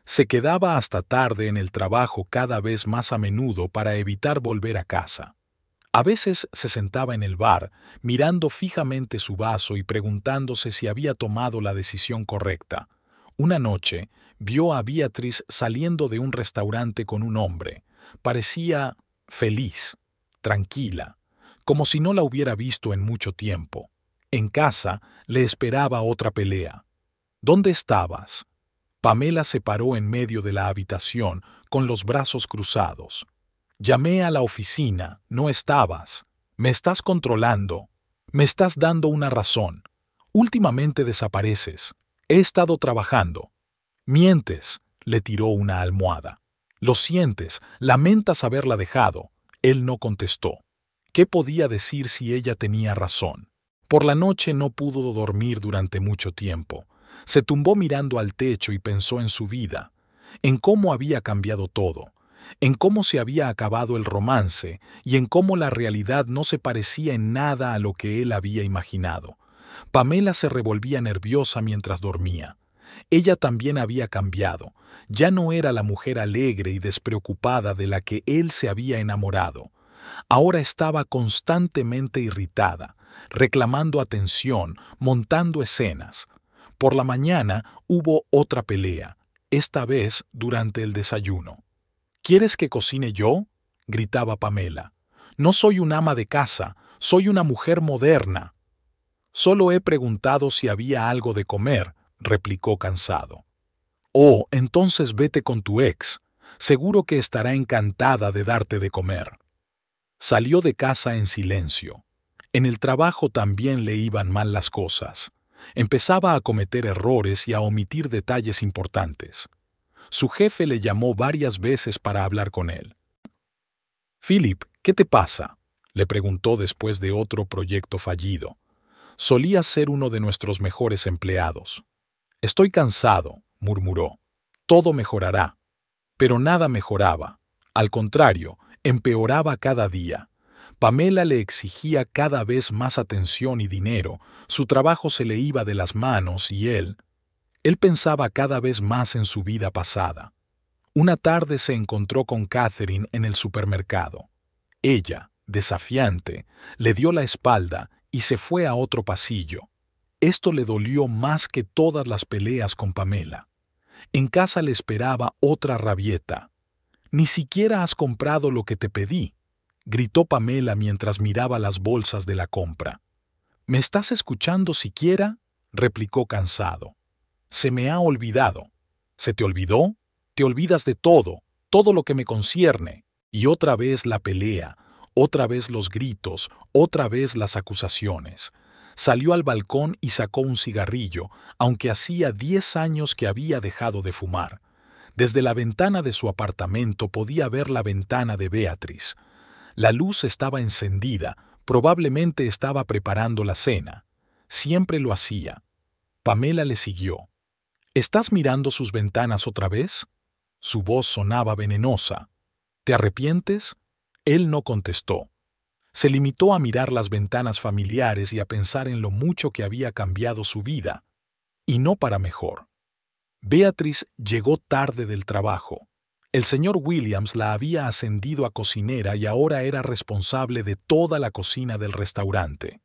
Se quedaba hasta tarde en el trabajo cada vez más a menudo para evitar volver a casa. A veces se sentaba en el bar, mirando fijamente su vaso y preguntándose si había tomado la decisión correcta. Una noche, vio a Beatriz saliendo de un restaurante con un hombre. Parecía feliz, tranquila, como si no la hubiera visto en mucho tiempo. En casa le esperaba otra pelea. ¿Dónde estabas? Pamela se paró en medio de la habitación, con los brazos cruzados. Llamé a la oficina, no estabas. Me estás controlando. Me estás dando una razón. Últimamente desapareces. He estado trabajando. Mientes, le tiró una almohada. Lo sientes, lamentas haberla dejado. Él no contestó. ¿Qué podía decir si ella tenía razón? Por la noche no pudo dormir durante mucho tiempo. Se tumbó mirando al techo y pensó en su vida, en cómo había cambiado todo, en cómo se había acabado el romance y en cómo la realidad no se parecía en nada a lo que él había imaginado. Pamela se revolvía nerviosa mientras dormía. Ella también había cambiado. Ya no era la mujer alegre y despreocupada de la que él se había enamorado. Ahora estaba constantemente irritada, reclamando atención, montando escenas. Por la mañana hubo otra pelea, esta vez durante el desayuno. ¿Quieres que cocine yo?, gritaba Pamela. No soy un ama de casa, soy una mujer moderna. Solo he preguntado si había algo de comer, replicó cansado. Oh, entonces vete con tu ex. Seguro que estará encantada de darte de comer. Salió de casa en silencio. En el trabajo también le iban mal las cosas. Empezaba a cometer errores y a omitir detalles importantes. Su jefe le llamó varias veces para hablar con él. «Philip, ¿qué te pasa?», le preguntó después de otro proyecto fallido. Solía ser uno de nuestros mejores empleados. «Estoy cansado», murmuró. «Todo mejorará». Pero nada mejoraba. Al contrario, empeoraba cada día. Pamela le exigía cada vez más atención y dinero, su trabajo se le iba de las manos y él pensaba cada vez más en su vida pasada. Una tarde se encontró con Catherine en el supermercado. Ella, desafiante, le dio la espalda y se fue a otro pasillo. Esto le dolió más que todas las peleas con Pamela. En casa le esperaba otra rabieta. «Ni siquiera has comprado lo que te pedí», gritó Pamela mientras miraba las bolsas de la compra. «¿Me estás escuchando siquiera?», replicó cansado. «Se me ha olvidado». «¿Se te olvidó? ¿Te Te olvidas de todo, todo lo que me concierne. Y otra vez la pelea, otra vez los gritos, otra vez las acusaciones. Salió al balcón y sacó un cigarrillo, aunque hacía 10 años que había dejado de fumar. Desde la ventana de su apartamento podía ver la ventana de Beatriz. La luz estaba encendida, probablemente estaba preparando la cena. Siempre lo hacía. Pamela le siguió. ¿Estás mirando sus ventanas otra vez? Su voz sonaba venenosa. ¿Te arrepientes? Él no contestó. Se limitó a mirar las ventanas familiares y a pensar en lo mucho que había cambiado su vida, y no para mejor. Beatriz llegó tarde del trabajo. El señor Williams la había ascendido a cocinera y ahora era responsable de toda la cocina del restaurante.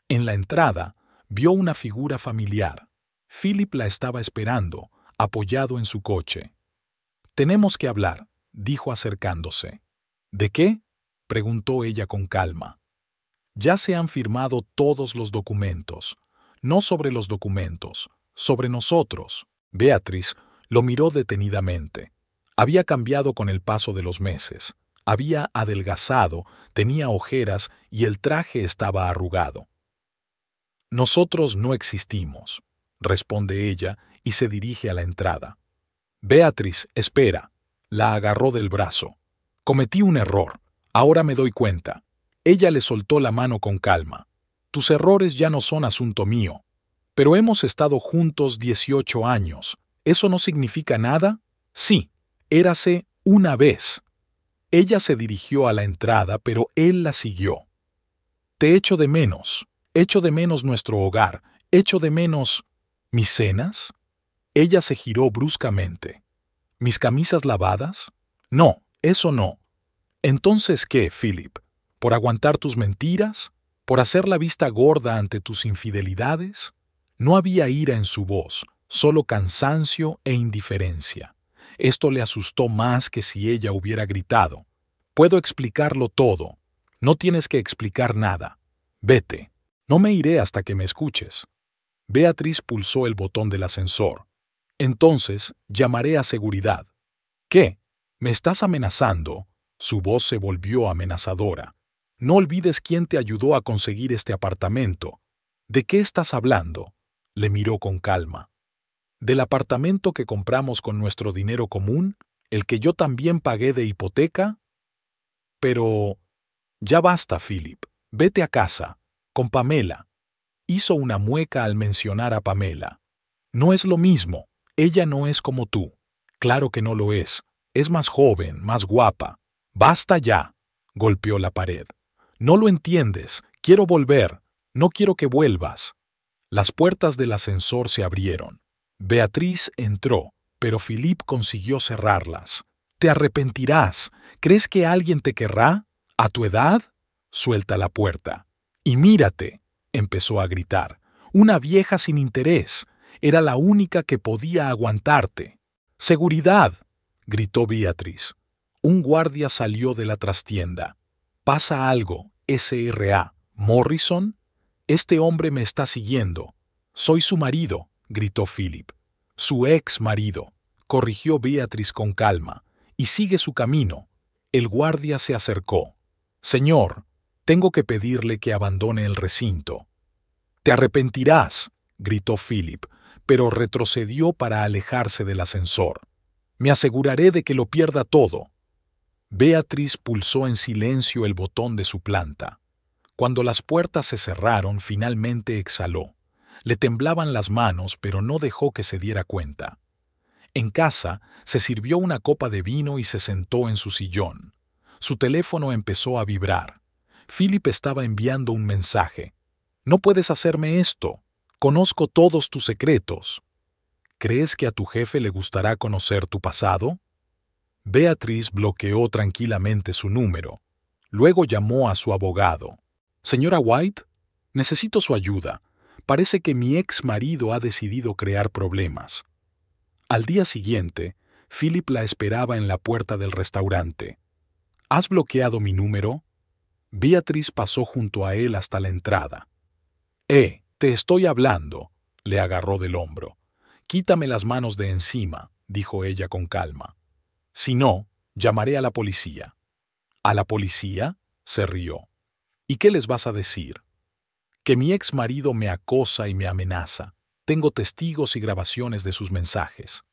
En la entrada, vio una figura familiar. Philip la estaba esperando, apoyado en su coche. «Tenemos que hablar», dijo acercándose. «¿De qué?», preguntó ella con calma. «Ya se han firmado todos los documentos. No sobre los documentos, sobre nosotros». Beatriz lo miró detenidamente. Había cambiado con el paso de los meses. Había adelgazado, tenía ojeras y el traje estaba arrugado. «Nosotros no existimos», responde ella y se dirige a la entrada. «Beatriz, espera», la agarró del brazo. «Cometí un error. Ahora me doy cuenta». Ella le soltó la mano con calma. «Tus errores ya no son asunto mío. Pero hemos estado juntos 18 años. ¿Eso no significa nada?» «Sí, érase una vez». Ella se dirigió a la entrada, pero él la siguió. «Te echo de menos. Echo de menos nuestro hogar. Echo de menos... ¿mis cenas?» Ella se giró bruscamente. «¿Mis camisas lavadas?» «No, eso no». «¿Entonces qué, Philip? ¿Por aguantar tus mentiras? ¿Por hacer la vista gorda ante tus infidelidades?» No había ira en su voz, solo cansancio e indiferencia. Esto le asustó más que si ella hubiera gritado. «Puedo explicarlo todo. No tienes que explicar nada. Vete. No me iré hasta que me escuches». Beatriz pulsó el botón del ascensor. «Entonces, llamaré a seguridad». «¿Qué? ¿Me estás amenazando?» Su voz se volvió amenazadora. «No olvides quién te ayudó a conseguir este apartamento». «¿De qué estás hablando?», le miró con calma. «¿Del apartamento que compramos con nuestro dinero común? ¿El que yo también pagué de hipoteca?» «Pero... ya basta, Philip. Vete a casa. Con Pamela». Hizo una mueca al mencionar a Pamela. «No es lo mismo. Ella no es como tú». «Claro que no lo es. Es más joven, más guapa». «Basta ya», golpeó la pared. «No lo entiendes. Quiero volver. No quiero que vuelvas». Las puertas del ascensor se abrieron. Beatriz entró, pero Philip consiguió cerrarlas. «Te arrepentirás. ¿Crees que alguien te querrá? ¿A tu edad?» «Suelta la puerta». «Y mírate», empezó a gritar. «Una vieja sin interés. Era la única que podía aguantarte». «¡Seguridad!», gritó Beatriz. Un guardia salió de la trastienda. «Pasa algo, S.R.A. ¿Morrison? Este hombre me está siguiendo». «Soy su marido», gritó Philip. «Su ex marido», corrigió Beatriz con calma, «y sigue su camino». El guardia se acercó. «Señor, tengo que pedirle que abandone el recinto». «Te arrepentirás», gritó Philip, pero retrocedió para alejarse del ascensor. «Me aseguraré de que lo pierda todo». Beatriz pulsó en silencio el botón de su planta. Cuando las puertas se cerraron, finalmente exhaló. Le temblaban las manos, pero no dejó que se diera cuenta. En casa, se sirvió una copa de vino y se sentó en su sillón. Su teléfono empezó a vibrar. Philip estaba enviando un mensaje. «No puedes hacerme esto. Conozco todos tus secretos». «¿Crees que a tu jefe le gustará conocer tu pasado?» Beatriz bloqueó tranquilamente su número. Luego llamó a su abogado. «Señora White, necesito su ayuda. Parece que mi ex marido ha decidido crear problemas». Al día siguiente, Philip la esperaba en la puerta del restaurante. «¿Has bloqueado mi número?» Beatriz pasó junto a él hasta la entrada. Te estoy hablando», le agarró del hombro. «Quítame las manos de encima», dijo ella con calma. Si no, llamaré a la policía. ¿A la policía?, se rió. ¿Y qué les vas a decir? Que mi ex marido me acosa y me amenaza. Tengo testigos y grabaciones de sus mensajes.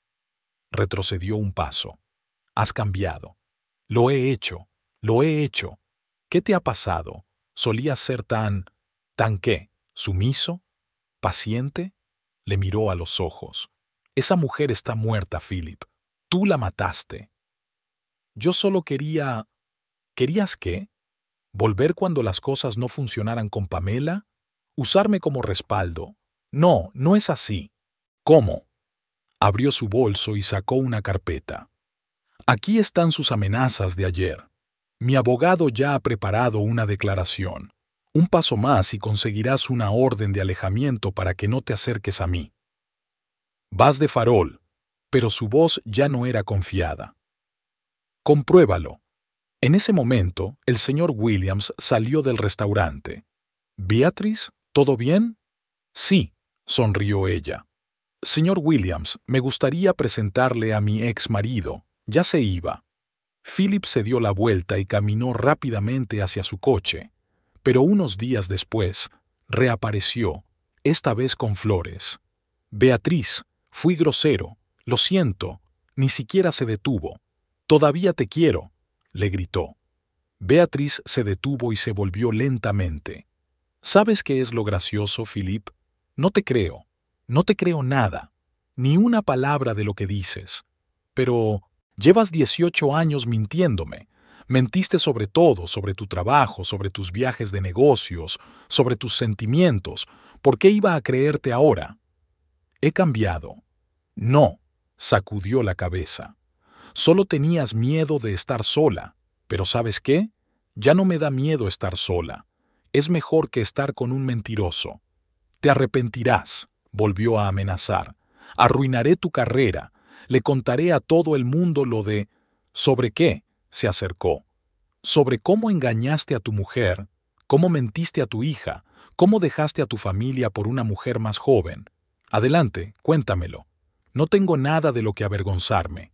Retrocedió un paso. Has cambiado. Lo he hecho. Lo he hecho. ¿Qué te ha pasado? ¿Solías ser ¿tan qué? ¿Sumiso? ¿Paciente? Le miró a los ojos. Esa mujer está muerta, Philip. Tú la mataste. Yo solo quería... ¿Querías qué? ¿Volver cuando las cosas no funcionaran con Pamela? ¿Usarme como respaldo? No, no es así. ¿Cómo? Abrió su bolso y sacó una carpeta. Aquí están sus amenazas de ayer. Mi abogado ya ha preparado una declaración. Un paso más y conseguirás una orden de alejamiento para que no te acerques a mí. Vas de farol, pero su voz ya no era confiada. Compruébalo. En ese momento, el señor Williams salió del restaurante. «¿Beatriz? ¿Todo bien?» «Sí», sonrió ella. «Señor Williams, me gustaría presentarle a mi ex marido. Ya se iba». Philip se dio la vuelta y caminó rápidamente hacia su coche, pero unos días después reapareció, esta vez con flores. «Beatriz, fui grosero. Lo siento». Ni siquiera se detuvo. «Todavía te quiero», le gritó. Beatriz se detuvo y se volvió lentamente. ¿Sabes qué es lo gracioso, Philip? No te creo. No te creo nada. Ni una palabra de lo que dices. Pero llevas 18 años mintiéndome. Mentiste sobre todo, sobre tu trabajo, sobre tus viajes de negocios, sobre tus sentimientos. ¿Por qué iba a creerte ahora? He cambiado. No, sacudió la cabeza. Solo tenías miedo de estar sola. Pero ¿sabes qué? Ya no me da miedo estar sola. Es mejor que estar con un mentiroso. Te arrepentirás, volvió a amenazar. Arruinaré tu carrera. Le contaré a todo el mundo lo de... ¿Sobre qué? Se acercó. Sobre cómo engañaste a tu mujer, cómo mentiste a tu hija, cómo dejaste a tu familia por una mujer más joven. Adelante, cuéntamelo. No tengo nada de lo que avergonzarme.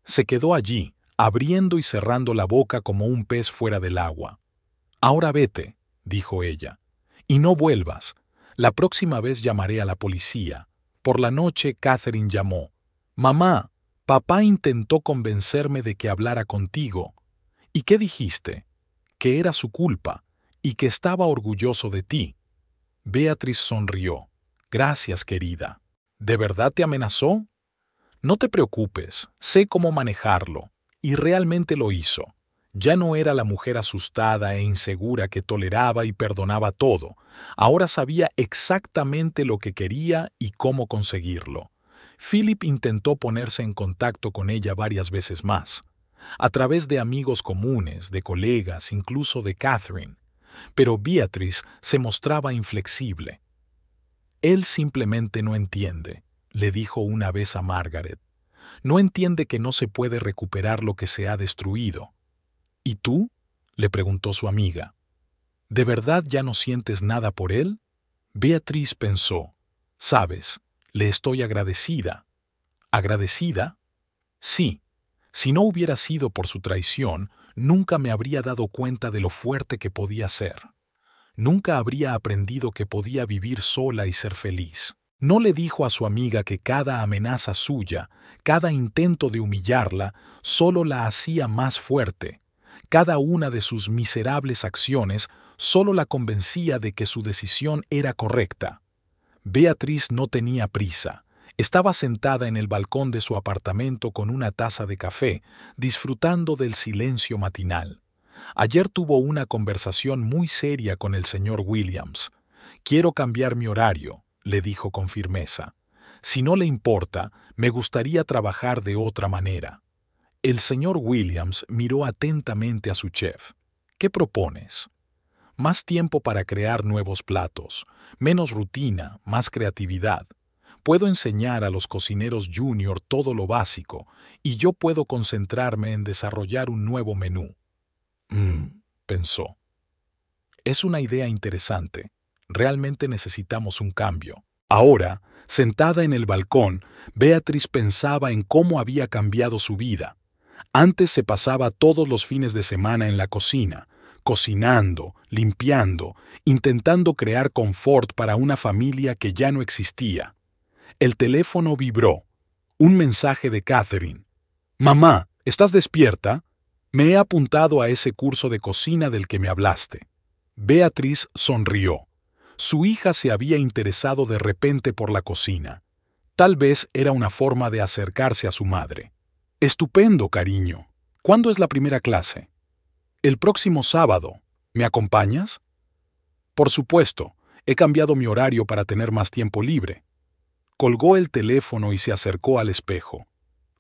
Se quedó allí, abriendo y cerrando la boca como un pez fuera del agua. Ahora vete, dijo ella, y no vuelvas. La próxima vez llamaré a la policía. Por la noche Catherine llamó. Mamá, papá intentó convencerme de que hablara contigo. ¿Y qué dijiste? Que era su culpa y que estaba orgulloso de ti. Beatriz sonrió. Gracias, querida. ¿De verdad te amenazó? No te preocupes, sé cómo manejarlo. Y realmente lo hizo. Ya no era la mujer asustada e insegura que toleraba y perdonaba todo. Ahora sabía exactamente lo que quería y cómo conseguirlo. Philip intentó ponerse en contacto con ella varias veces más, a través de amigos comunes, de colegas, incluso de Catherine. Pero Beatriz se mostraba inflexible. Él simplemente no entiende, le dijo una vez a Margaret. No entiende que no se puede recuperar lo que se ha destruido. ¿Y tú? Le preguntó su amiga. ¿De verdad ya no sientes nada por él? Beatriz pensó. Sabes, le estoy agradecida. ¿Agradecida? Sí. Si no hubiera sido por su traición, nunca me habría dado cuenta de lo fuerte que podía ser. Nunca habría aprendido que podía vivir sola y ser feliz. No le dijo a su amiga que cada amenaza suya, cada intento de humillarla, solo la hacía más fuerte. Cada una de sus miserables acciones solo la convencía de que su decisión era correcta. Beatriz no tenía prisa. Estaba sentada en el balcón de su apartamento con una taza de café, disfrutando del silencio matinal. Ayer tuvo una conversación muy seria con el señor Williams. «Quiero cambiar mi horario», le dijo con firmeza. «Si no le importa, me gustaría trabajar de otra manera». El señor Williams miró atentamente a su chef. «¿Qué propones?» «Más tiempo para crear nuevos platos, menos rutina, más creatividad. Puedo enseñar a los cocineros junior todo lo básico y yo puedo concentrarme en desarrollar un nuevo menú». Pensó. Es una idea interesante. Realmente necesitamos un cambio. Ahora, sentada en el balcón, Beatriz pensaba en cómo había cambiado su vida. Antes se pasaba todos los fines de semana en la cocina, cocinando, limpiando, intentando crear confort para una familia que ya no existía. El teléfono vibró. Un mensaje de Catherine. «Mamá, ¿estás despierta? Me he apuntado a ese curso de cocina del que me hablaste». Beatriz sonrió. Su hija se había interesado de repente por la cocina. Tal vez era una forma de acercarse a su madre. «Estupendo, cariño. ¿Cuándo es la primera clase?» «El próximo sábado. ¿Me acompañas?» «Por supuesto. He cambiado mi horario para tener más tiempo libre». Colgó el teléfono y se acercó al espejo.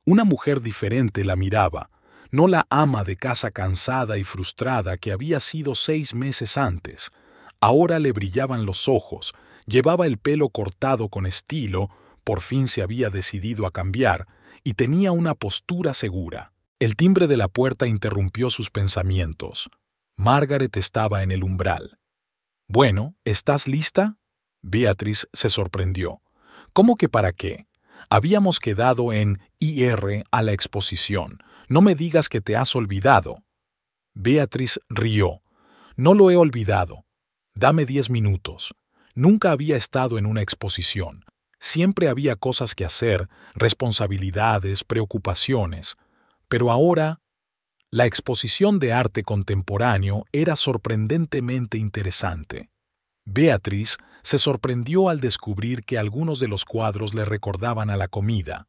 Una mujer diferente la miraba, no la ama de casa cansada y frustrada que había sido 6 meses antes. Ahora le brillaban los ojos, llevaba el pelo cortado con estilo, por fin se había decidido a cambiar, y tenía una postura segura. El timbre de la puerta interrumpió sus pensamientos. Margaret estaba en el umbral. «Bueno, ¿estás lista?» Beatriz se sorprendió. «¿Cómo que para qué? Habíamos quedado en ir a la exposición. No me digas que te has olvidado». Beatriz rió. «No lo he olvidado. Dame 10 minutos. Nunca había estado en una exposición. Siempre había cosas que hacer, responsabilidades, preocupaciones. Pero ahora, la exposición de arte contemporáneo era sorprendentemente interesante». Beatriz se sorprendió al descubrir que algunos de los cuadros le recordaban a la comida,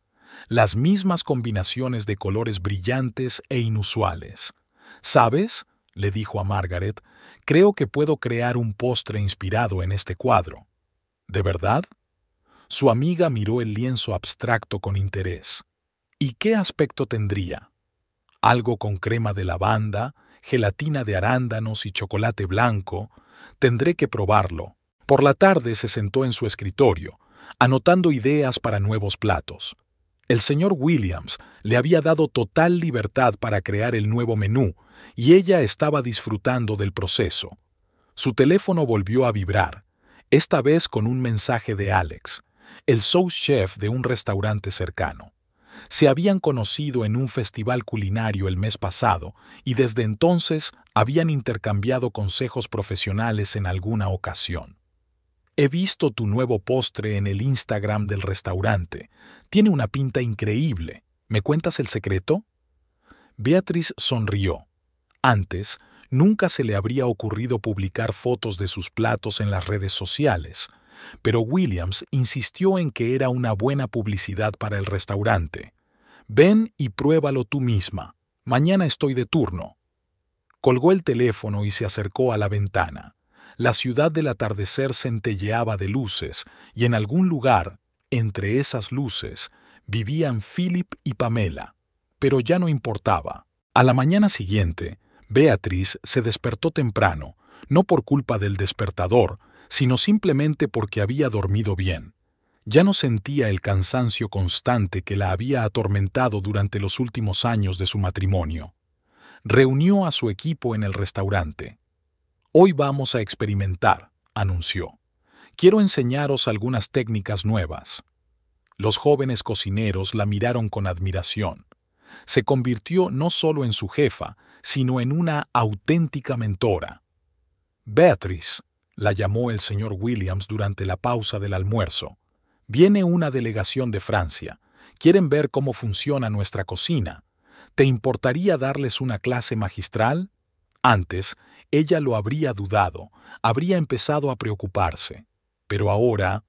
las mismas combinaciones de colores brillantes e inusuales. «¿Sabes?», le dijo a Margaret, «creo que puedo crear un postre inspirado en este cuadro». «¿De verdad?». Su amiga miró el lienzo abstracto con interés. «¿Y qué aspecto tendría?». «Algo con crema de lavanda, gelatina de arándanos y chocolate blanco. Tendré que probarlo». Por la tarde se sentó en su escritorio, anotando ideas para nuevos platos. El señor Williams le había dado total libertad para crear el nuevo menú, y ella estaba disfrutando del proceso. Su teléfono volvió a vibrar, esta vez con un mensaje de Alex, el sous chef de un restaurante cercano. Se habían conocido en un festival culinario el mes pasado y desde entonces habían intercambiado consejos profesionales en alguna ocasión. «He visto tu nuevo postre en el Instagram del restaurante. Tiene una pinta increíble. ¿Me cuentas el secreto?». Beatriz sonrió. Antes, nunca se le habría ocurrido publicar fotos de sus platos en las redes sociales, pero Williams insistió en que era una buena publicidad para el restaurante. «Ven y pruébalo tú misma. Mañana estoy de turno». Colgó el teléfono y se acercó a la ventana. La ciudad del atardecer centelleaba de luces, y en algún lugar, entre esas luces, vivían Philip y Pamela. Pero ya no importaba. A la mañana siguiente, Beatriz se despertó temprano, no por culpa del despertador, sino simplemente porque había dormido bien. Ya no sentía el cansancio constante que la había atormentado durante los últimos años de su matrimonio. Reunió a su equipo en el restaurante. «Hoy vamos a experimentar», anunció. «Quiero enseñaros algunas técnicas nuevas». Los jóvenes cocineros la miraron con admiración. Se convirtió no solo en su jefa, sino en una auténtica mentora. «Beatriz», la llamó el señor Williams durante la pausa del almuerzo. «Viene una delegación de Francia. Quieren ver cómo funciona nuestra cocina. ¿Te importaría darles una clase magistral?». Antes, ella lo habría dudado, habría empezado a preocuparse. Pero ahora,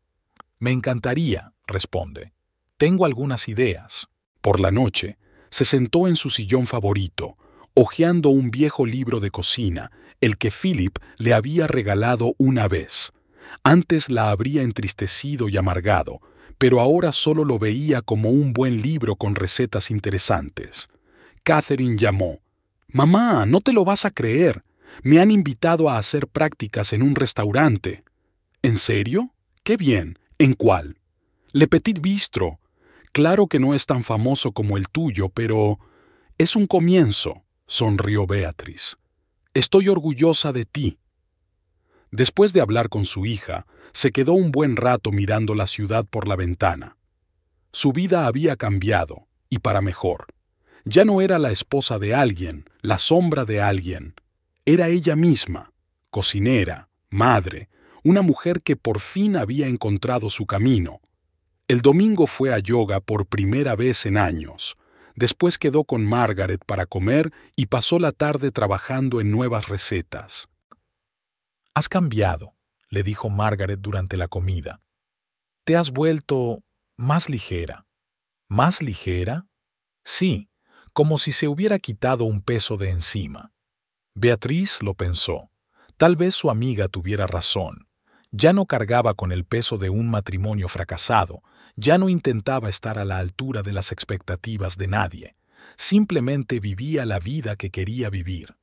«Me encantaría», responde. «Tengo algunas ideas». Por la noche, se sentó en su sillón favorito, hojeando un viejo libro de cocina, el que Philip le había regalado una vez. Antes la habría entristecido y amargado, pero ahora solo lo veía como un buen libro con recetas interesantes. Catherine llamó. «Mamá, no te lo vas a creer. Me han invitado a hacer prácticas en un restaurante». «¿En serio? ¡Qué bien! ¿En cuál?» «Le Petit Bistro. Claro que no es tan famoso como el tuyo, pero es un comienzo», sonrió Beatriz. «Estoy orgullosa de ti». Después de hablar con su hija, se quedó un buen rato mirando la ciudad por la ventana. Su vida había cambiado, y para mejor. Ya no era la esposa de alguien, la sombra de alguien. Era ella misma, cocinera, madre, una mujer que por fin había encontrado su camino. El domingo fue a yoga por primera vez en años. Después quedó con Margaret para comer y pasó la tarde trabajando en nuevas recetas. «Has cambiado», le dijo Margaret durante la comida. «Te has vuelto más ligera». ¿Más ligera? Sí, como si se hubiera quitado un peso de encima. Beatriz lo pensó. Tal vez su amiga tuviera razón. Ya no cargaba con el peso de un matrimonio fracasado, ya no intentaba estar a la altura de las expectativas de nadie. Simplemente vivía la vida que quería vivir.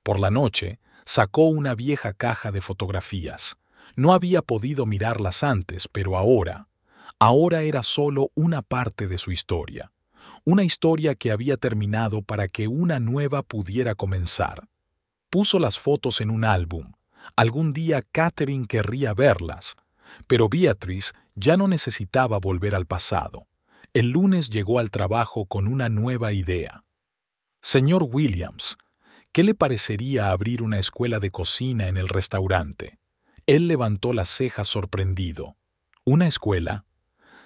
Por la noche, sacó una vieja caja de fotografías. No había podido mirarlas antes, pero ahora era solo una parte de su historia. Una historia que había terminado para que una nueva pudiera comenzar. Puso las fotos en un álbum. Algún día Catherine querría verlas. Pero Beatrice ya no necesitaba volver al pasado. El lunes llegó al trabajo con una nueva idea. «Señor Williams, ¿qué le parecería abrir una escuela de cocina en el restaurante?» Él levantó las cejas sorprendido. «¿Una escuela?»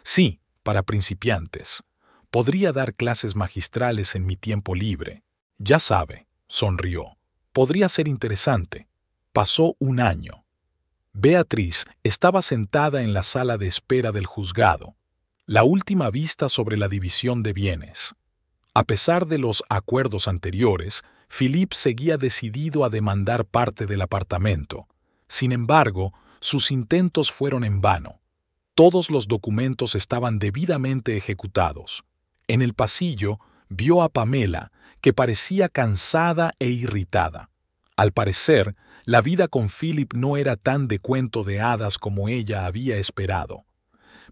«Sí, para principiantes. Podría dar clases magistrales en mi tiempo libre». «Ya sabe», sonrió. «Podría ser interesante». Pasó un año. Beatriz estaba sentada en la sala de espera del juzgado. La última vista sobre la división de bienes. A pesar de los acuerdos anteriores, Philippe seguía decidido a demandar parte del apartamento. Sin embargo, sus intentos fueron en vano. Todos los documentos estaban debidamente ejecutados. En el pasillo vio a Pamela, que parecía cansada e irritada. Al parecer, la vida con Philip no era tan de cuento de hadas como ella había esperado.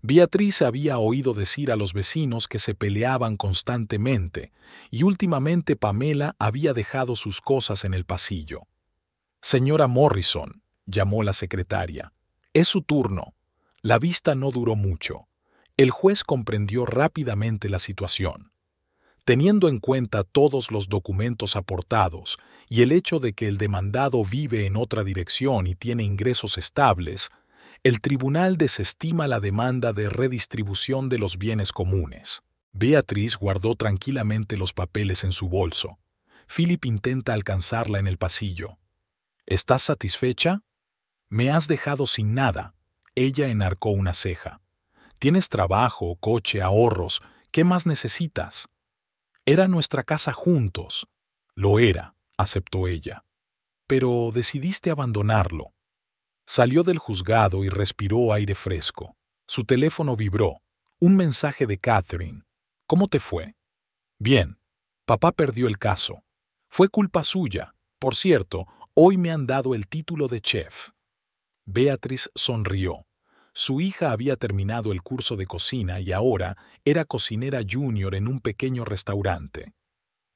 Beatriz había oído decir a los vecinos que se peleaban constantemente, y últimamente Pamela había dejado sus cosas en el pasillo. «Señora Morrison», llamó la secretaria, «es su turno». La vista no duró mucho. El juez comprendió rápidamente la situación. Teniendo en cuenta todos los documentos aportados y el hecho de que el demandado vive en otra dirección y tiene ingresos estables, el tribunal desestima la demanda de redistribución de los bienes comunes. Beatriz guardó tranquilamente los papeles en su bolso. Philip intenta alcanzarla en el pasillo. «¿Estás satisfecha?» «Me has dejado sin nada». Ella enarcó una ceja. «Tienes trabajo, coche, ahorros. ¿Qué más necesitas?» «Era nuestra casa juntos». «Lo era», aceptó ella. «Pero decidiste abandonarlo». Salió del juzgado y respiró aire fresco. Su teléfono vibró. Un mensaje de Catherine. «¿Cómo te fue?» «Bien. Papá perdió el caso. Fue culpa suya. Por cierto, hoy me han dado el título de chef». Beatriz sonrió. Su hija había terminado el curso de cocina y ahora era cocinera junior en un pequeño restaurante.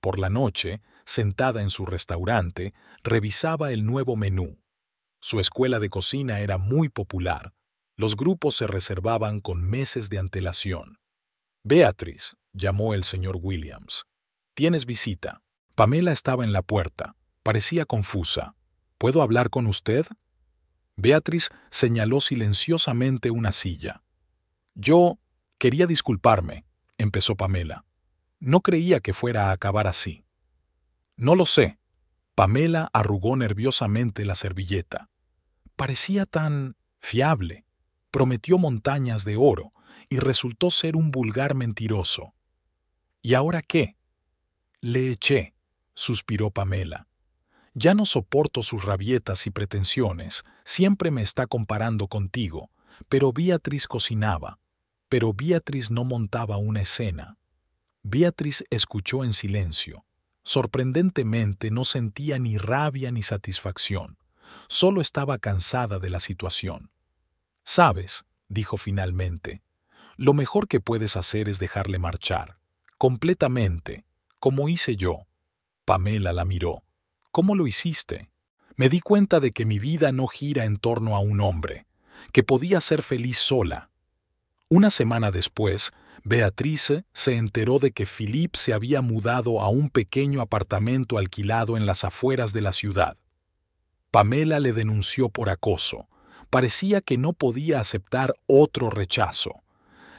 Por la noche, sentada en su restaurante, revisaba el nuevo menú. Su escuela de cocina era muy popular. Los grupos se reservaban con meses de antelación. «Beatriz», llamó el señor Williams. «Tienes visita». Pamela estaba en la puerta. Parecía confusa. «¿Puedo hablar con usted?» Beatriz señaló silenciosamente una silla. «Yo quería disculparme», empezó Pamela. «No creía que fuera a acabar así». «No lo sé». Pamela arrugó nerviosamente la servilleta. Parecía tan fiable. Prometió montañas de oro y resultó ser un vulgar mentiroso. «¿Y ahora qué?» «Le eché», suspiró Pamela. «Ya no soporto sus rabietas y pretensiones. Siempre me está comparando contigo. Pero Beatriz cocinaba. Pero Beatriz no montaba una escena». Beatriz escuchó en silencio. Sorprendentemente no sentía ni rabia ni satisfacción. Solo estaba cansada de la situación. «¿Sabes?», dijo finalmente, «lo mejor que puedes hacer es dejarle marchar. Completamente, como hice yo». Pamela la miró. «¿Cómo lo hiciste?» «Me di cuenta de que mi vida no gira en torno a un hombre, que podía ser feliz sola». Una semana después, Beatrice se enteró de que Philippe se había mudado a un pequeño apartamento alquilado en las afueras de la ciudad. Pamela le denunció por acoso. Parecía que no podía aceptar otro rechazo.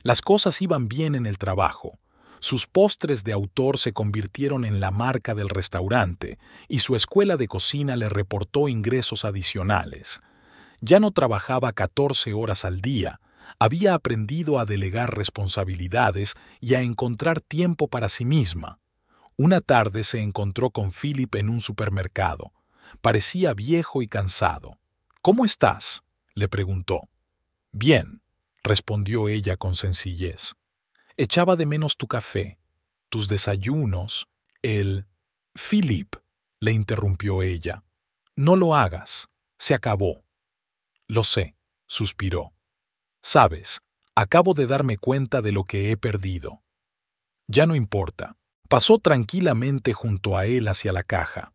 Las cosas iban bien en el trabajo. Sus postres de autor se convirtieron en la marca del restaurante y su escuela de cocina le reportó ingresos adicionales. Ya no trabajaba 14 horas al día. Había aprendido a delegar responsabilidades y a encontrar tiempo para sí misma. Una tarde se encontró con Philip en un supermercado. Parecía viejo y cansado. «¿Cómo estás?», le preguntó. «Bien», respondió ella con sencillez. «Echaba de menos tu café, tus desayunos, el...» «Philip», le interrumpió ella. «No lo hagas. Se acabó». «Lo sé», suspiró. «Sabes, acabo de darme cuenta de lo que he perdido». «Ya no importa». Pasó tranquilamente junto a él hacia la caja.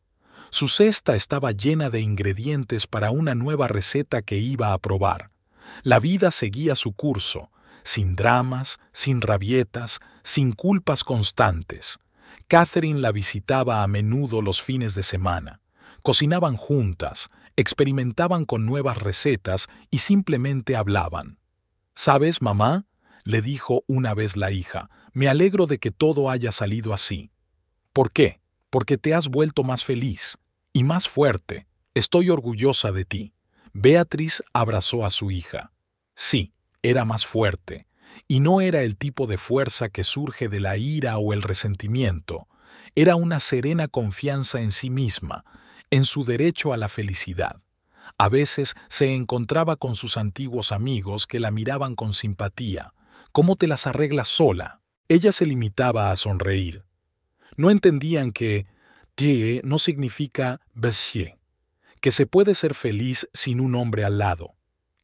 Su cesta estaba llena de ingredientes para una nueva receta que iba a probar. La vida seguía su curso, sin dramas, sin rabietas, sin culpas constantes. Catherine la visitaba a menudo los fines de semana. Cocinaban juntas, experimentaban con nuevas recetas y simplemente hablaban. «¿Sabes, mamá?», le dijo una vez la hija, «me alegro de que todo haya salido así». «¿Por qué?». «Porque te has vuelto más feliz y más fuerte. Estoy orgullosa de ti». Beatriz abrazó a su hija. Sí, era más fuerte, y no era el tipo de fuerza que surge de la ira o el resentimiento. Era una serena confianza en sí misma, en su derecho a la felicidad. A veces se encontraba con sus antiguos amigos que la miraban con simpatía. «¿Cómo te las arreglas sola?». Ella se limitaba a sonreír. No entendían que «tie» no significa «bessier», que se puede ser feliz sin un hombre al lado,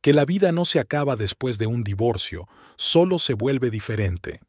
que la vida no se acaba después de un divorcio, solo se vuelve diferente.